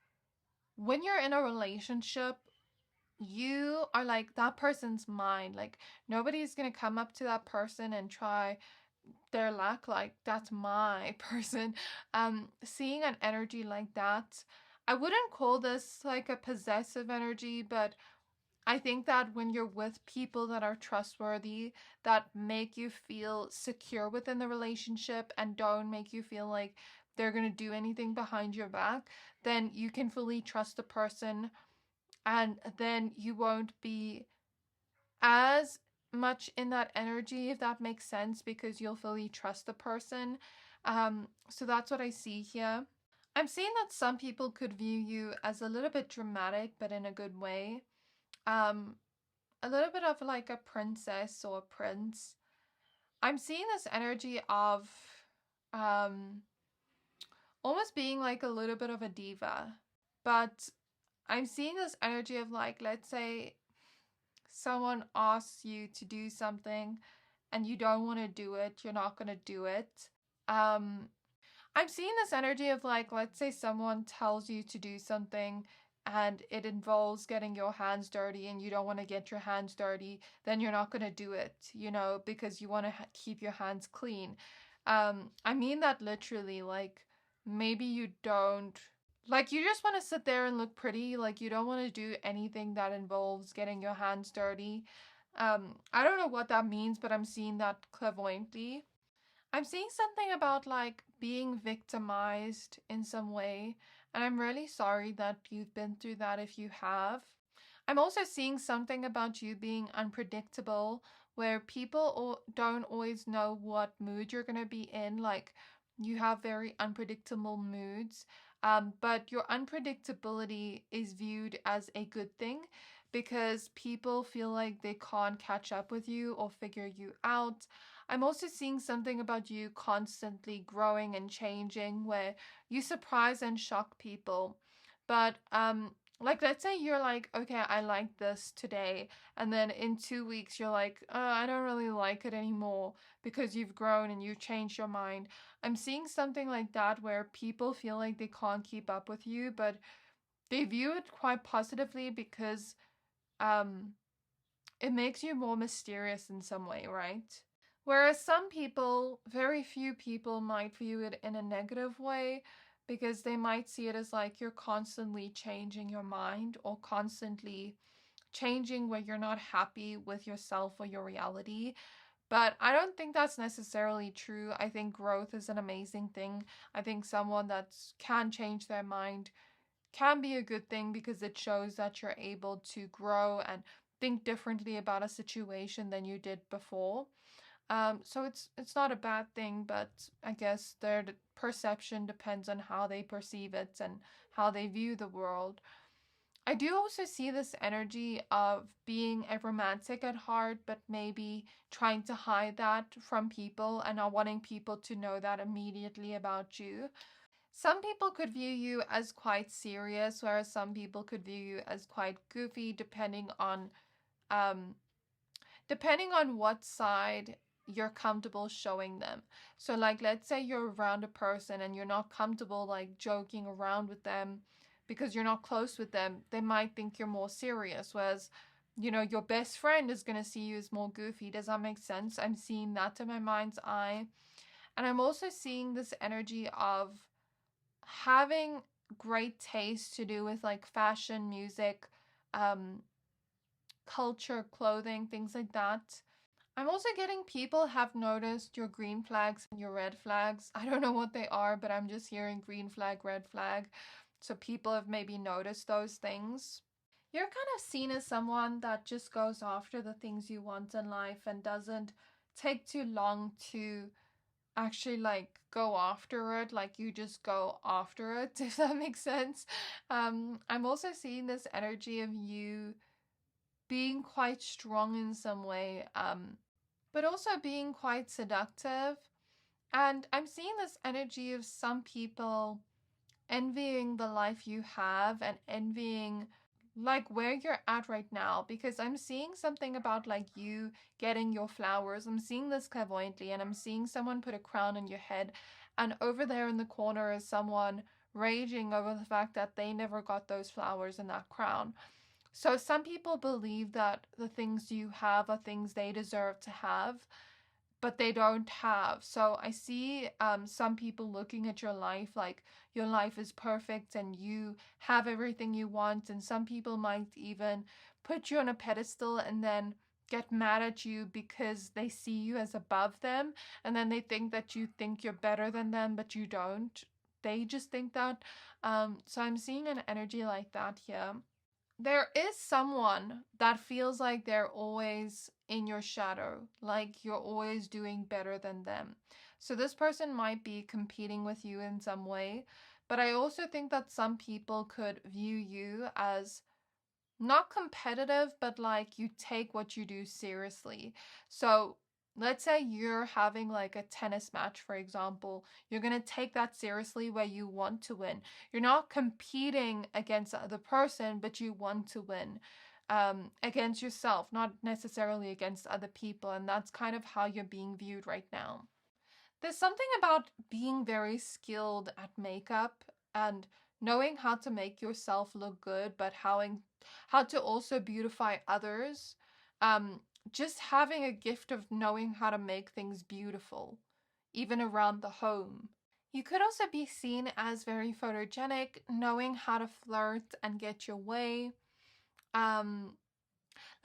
when you're in a relationship, you are like that person's mind. Like nobody's gonna come up to that person and try their luck. Like that's my person. Seeing an energy like that, I wouldn't call this like a possessive energy, but I think that when you're with people that are trustworthy, that make you feel secure within the relationship and don't make you feel like they're going to do anything behind your back, then you can fully trust the person, and then you won't be as much in that energy, if that makes sense, because you'll fully trust the person. So that's what I see here. I'm seeing that some people could view you as a little bit dramatic, but in a good way. Um, a little bit of like a princess or a prince. I'm seeing this energy of um almost being like a little bit of a diva. But I'm seeing this energy of like, let's say someone asks you to do something and you don't want to do it, you're not going to do it. Um I'm seeing this energy of like, let's say someone tells you to do something and it involves getting your hands dirty and you don't want to get your hands dirty, then you're not going to do it, you know, because you want to keep your hands clean. I mean that literally, like maybe you don't, like you just want to sit there and look pretty, like you don't want to do anything that involves getting your hands dirty. I don't know what that means, but I'm seeing that clairvoyantly. I'm seeing something about like being victimized in some way, and I'm really sorry that you've been through that if you have. I'm also seeing something about you being unpredictable, where people don't always know what mood you're going to be in. Like, you have very unpredictable moods, but your unpredictability is viewed as a good thing because people feel like they can't catch up with you or figure you out. I'm also seeing something about you constantly growing and changing where you surprise and shock people. But like let's say you're like, okay, I like this today, and then in 2 weeks you're like, I don't really like it anymore because you've grown and you've changed your mind. I'm seeing something like that where people feel like they can't keep up with you, but they view it quite positively because um it makes you more mysterious in some way, right? Whereas some people, very few people, might view it in a negative way because they might see it as like you're constantly changing your mind or constantly changing where you're not happy with yourself or your reality. But I don't think that's necessarily true. I think growth is an amazing thing. I think someone that can change their mind can be a good thing because it shows that you're able to grow and think differently about a situation than you did before. So it's not a bad thing, but I guess their perception depends on how they perceive it and how they view the world. I do also see this energy of being a romantic at heart, but maybe trying to hide that from people and not wanting people to know that immediately about you. Some people could view you as quite serious, whereas some people could view you as quite goofy, um, depending on what side you're comfortable showing them. So like let's say you're around a person and you're not comfortable like joking around with them because you're not close with them, they might think you're more serious, whereas you know your best friend is going to see you as more goofy. Does that make sense? I'm seeing that in my mind's eye. And I'm also seeing this energy of having great taste to do with like fashion, music, culture, clothing, things like that. I'm also getting people have noticed your green flags and your red flags. I don't know what they are, but I'm just hearing green flag, red flag. So people have maybe noticed those things. You're kind of seen as someone that just goes after the things you want in life and doesn't take too long to actually like go after it. Like you just go after it, if that makes sense. I'm also seeing this energy of you being quite strong in some way, but also being quite seductive. And I'm seeing this energy of some people envying the life you have and envying like where you're at right now, because I'm seeing something about like you getting your flowers. I'm seeing this clairvoyantly, and I'm seeing someone put a crown on your head, and over there in the corner is someone raging over the fact that they never got those flowers and that crown. So some people believe that the things you have are things they deserve to have, but they don't have. So I see some people looking at your life like your life is perfect and you have everything you want. And some people might even put you on a pedestal and then get mad at you because they see you as above them. And then they think that you think you're better than them, but you don't. They just think that. So I'm seeing an energy like that here. There is someone that feels like they're always in your shadow, like you're always doing better than them. So this person might be competing with you in some way, but I also think that some people could view you as not competitive, but like you take what you do seriously. So let's say you're having like a tennis match, for example. You're going to take that seriously where you want to win. You're not competing against the other person, but you want to win against yourself, not necessarily against other people. And that's kind of how you're being viewed right now. There's something about being very skilled at makeup and knowing how to make yourself look good, but how to also beautify others. Um, just having a gift of knowing how to make things beautiful, even around the home. You could also be seen as very photogenic, knowing how to flirt and get your way. Um,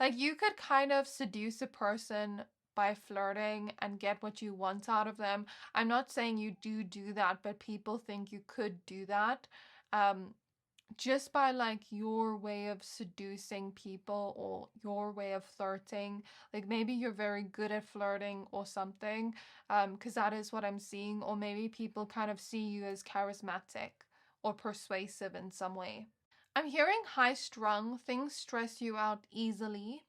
like you could kind of seduce a person by flirting and get what you want out of them. I'm not saying you do that, but people think you could do that. Um, just by like your way of seducing people or your way of flirting. Like maybe you're very good at flirting or something, because that is what I'm seeing. Or maybe people kind of see you as charismatic or persuasive in some way. I'm hearing high strung, things stress you out easily,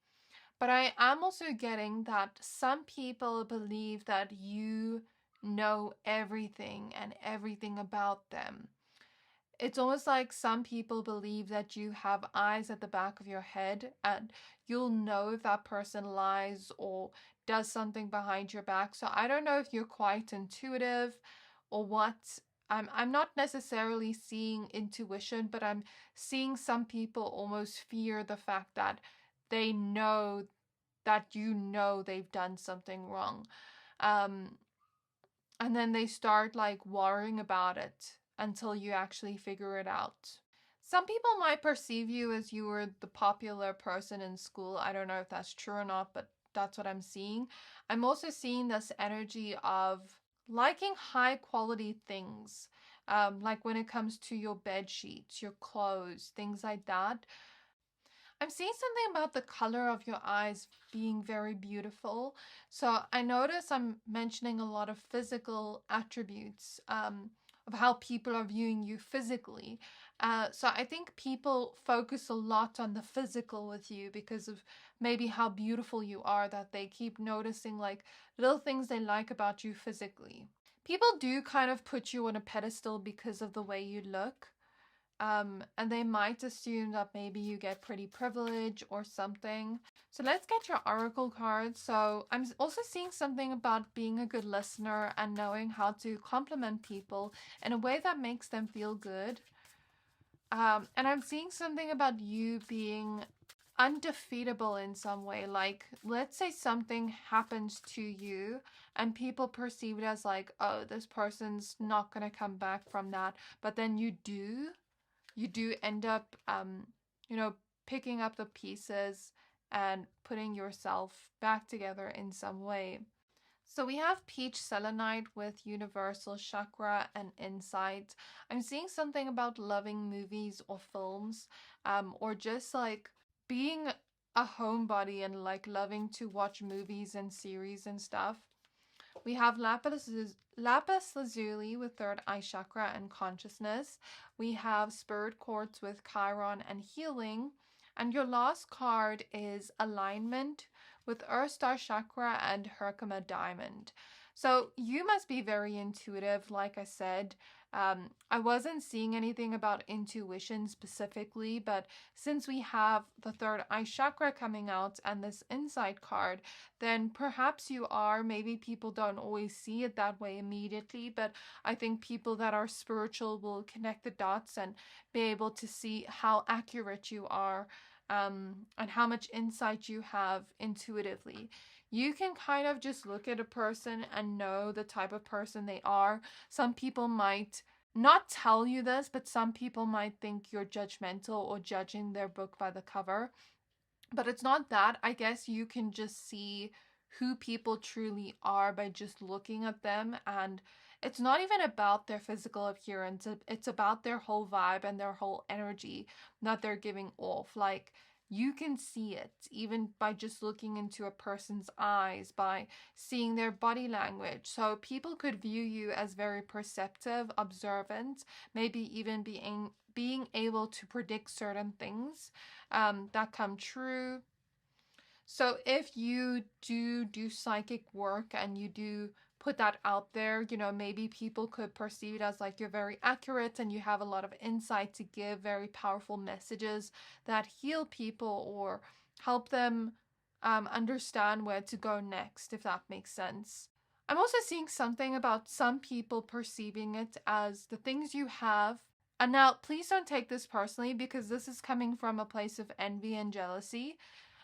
but I am also getting that some people believe that you know everything and everything about them. It's almost like some people believe that you have eyes at the back of your head and you'll know if that person lies or does something behind your back. So I don't know if you're quite intuitive or what. I'm not necessarily seeing intuition, but I'm seeing some people almost fear the fact that they know that you know they've done something wrong. Um, and then they start like worrying about it until you actually figure it out. Some people might perceive you as you were the popular person in school. I don't know if that's true or not, but that's what I'm seeing. I'm also seeing this energy of liking high quality things, like when it comes to your bed sheets, your clothes, things like that. I'm seeing something about the color of your eyes being very beautiful. So I notice I'm mentioning a lot of physical attributes of how people are viewing you physically. So I think people focus a lot on the physical with you because of maybe how beautiful you are, that they keep noticing like little things they like about you physically. People do kind of put you on a pedestal because of the way you look. And they might assume that maybe you get pretty privilege or something. So let's get your oracle cards. So I'm also seeing something about being a good listener and knowing how to compliment people in a way that makes them feel good. And I'm seeing something about you being undefeatable in some way. Like, let's say something happens to you and people perceive it as like, oh, this person's not going to come back from that. But then you do. you do end up, you know, picking up the pieces and putting yourself back together in some way. So we have peach selenite with universal chakra and insight. I'm seeing something about loving movies or films, or just like being a homebody and like loving to watch movies and series and stuff. We have lapis lazuli with third eye chakra and consciousness. We have spirit quartz with Chiron and healing. And your last card is alignment with Earth Star Chakra and Herkimer Diamond. So you must be very intuitive, like I said. I wasn't seeing anything about intuition specifically, but since we have the third eye chakra coming out and this insight card, then perhaps you are. Maybe people don't always see it that way immediately, but I think people that are spiritual will connect the dots and be able to see how accurate you are, and how much insight you have intuitively. You can kind of just look at a person and know the type of person they are. Some people might not tell you this, but some people might think you're judgmental or judging their book by the cover. But it's not that. I guess you can just see who people truly are by just looking at them. And it's not even about their physical appearance, it's about their whole vibe and their whole energy that they're giving off. Like, you can see it even by just looking into a person's eyes, by seeing their body language. So people could view you as very perceptive, observant, maybe even being able to predict certain things that come true. So if you do psychic work and you do put that out there, you know, maybe people could perceive it as like you're very accurate and you have a lot of insight to give, very powerful messages that heal people or help them understand where to go next, if that makes sense. I'm also seeing something about some people perceiving it as the things you have. And now, please don't take this personally because this is coming from a place of envy and jealousy.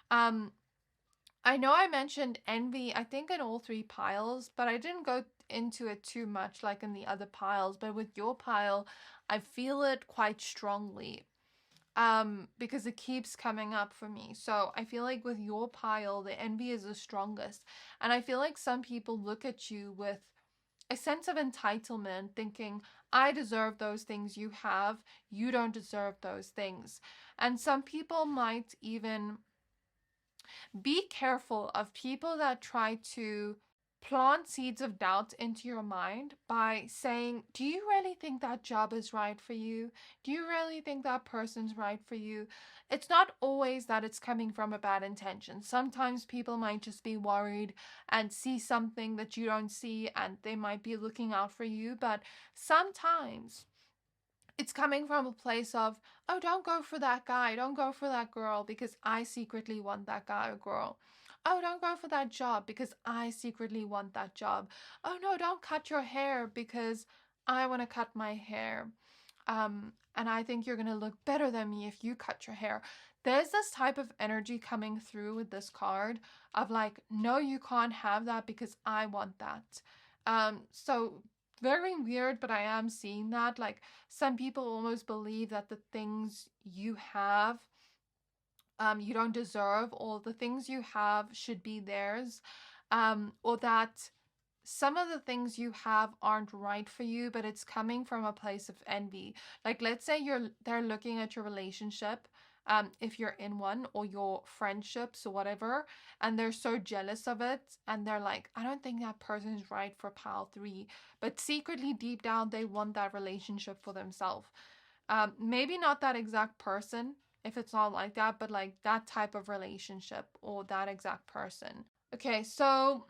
Um, I know I mentioned envy, I think, in all three piles, but I didn't go into it too much like in the other piles. But with your pile, I feel it quite strongly, because it keeps coming up for me. So I feel like with your pile, the envy is the strongest. And I feel like some people look at you with a sense of entitlement, thinking, I deserve those things you have, you don't deserve those things. And some people might even be careful of people that try to plant seeds of doubt into your mind by saying, do you really think that job is right for you? Do you really think that person's right for you? It's not always that it's coming from a bad intention. Sometimes people might just be worried and see something that you don't see and they might be looking out for you. But sometimes it's coming from a place of, oh, don't go for that guy, don't go for that girl because I secretly want that guy or girl. Oh, don't go for that job because I secretly want that job. Oh no, don't cut your hair because I want to cut my hair. And I think you're going to look better than me if you cut your hair. There's this type of energy coming through with this card of like, no, you can't have that because I want that. So very weird, but I am seeing that. Like, some people almost believe that the things you have, you don't deserve, or the things you have should be theirs, or that some of the things you have aren't right for you, but it's coming from a place of envy. Like, let's say they're looking at your relationship, if you're in one, or your friendships or whatever, and they're so jealous of it, and they're like, I don't think that person's right for pile 3, but secretly deep down they want that relationship for themselves. Maybe not that exact person if it's not like that, but like that type of relationship or that exact person. Okay, so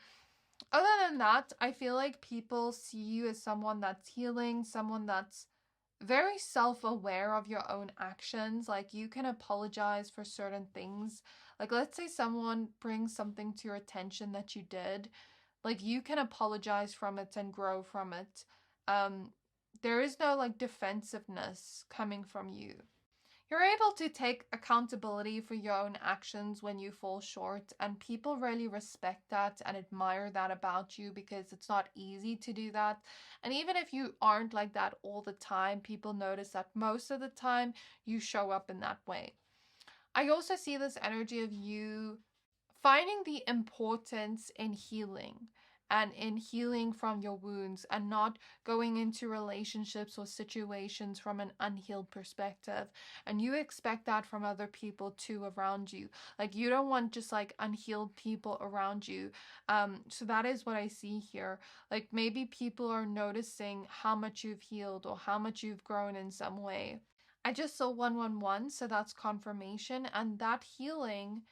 other than that, I feel like people see you as someone that's healing, someone that's very self-aware of your own actions. Like, you can apologize for certain things. Like, let's say someone brings something to your attention that you did. Like, you can apologize from it and grow from it. There is no like defensiveness coming from you. You're able to take accountability for your own actions when you fall short, and people really respect that and admire that about you because it's not easy to do that. And even if you aren't like that all the time, people notice that most of the time you show up in that way. I also see this energy of you finding the importance in healing and in healing from your wounds and not going into relationships or situations from an unhealed perspective. And you expect that from other people too around you. Like you don't want just like unhealed people around you. So that is what I see here. Like maybe people are noticing how much you've healed or how much you've grown in some way. I just saw 111, so that's confirmation, and that healing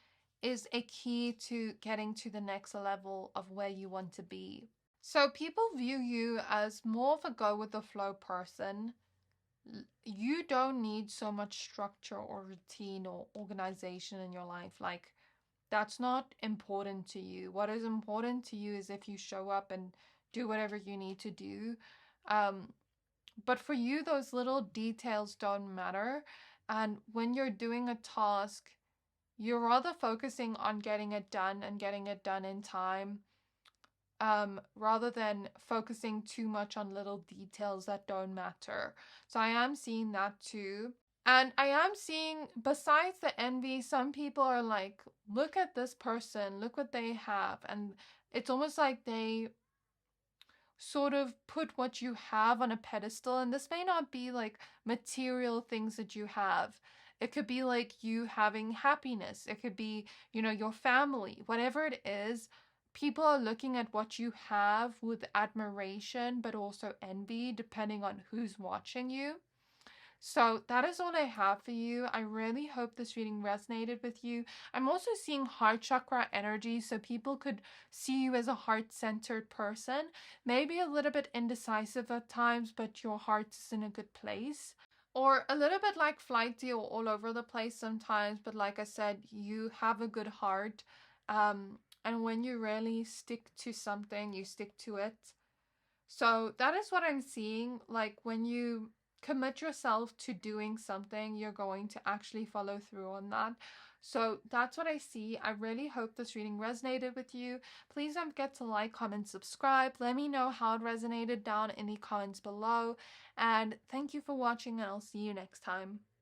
is a key to getting to the next level of where you want to be. So people view you as more of a go with the flow person. You don't need so much structure or routine or organization in your life. Like, that's not important to you. What is important to you is if you show up and do whatever you need to do. Um, but for you, those little details don't matter. And when you're doing a task, you're rather focusing on getting it done and getting it done in time, rather than focusing too much on little details that don't matter. So I am seeing that too. And I am seeing, besides the envy, some people are like, look at this person, look what they have. And it's almost like they sort of put what you have on a pedestal. And this may not be like material things that you have. It could be like you having happiness. It could be, your family, whatever it is. People are looking at what you have with admiration, but also envy, depending on who's watching you. So that is all I have for you. I really hope this reading resonated with you. I'm also seeing heart chakra energy, so people could see you as a heart-centered person. Maybe a little bit indecisive at times, but your heart is in a good place. Or a little bit like flighty or all over the place sometimes, but like I said, you have a good heart. And when you really stick to something, you stick to it. So that is what I'm seeing. Like when you commit yourself to doing something, you're going to actually follow through on that. So that's what I see. I really hope this reading resonated with you. Please don't forget to like, comment, subscribe. Let me know how it resonated down in the comments below. And thank you for watching, and I'll see you next time.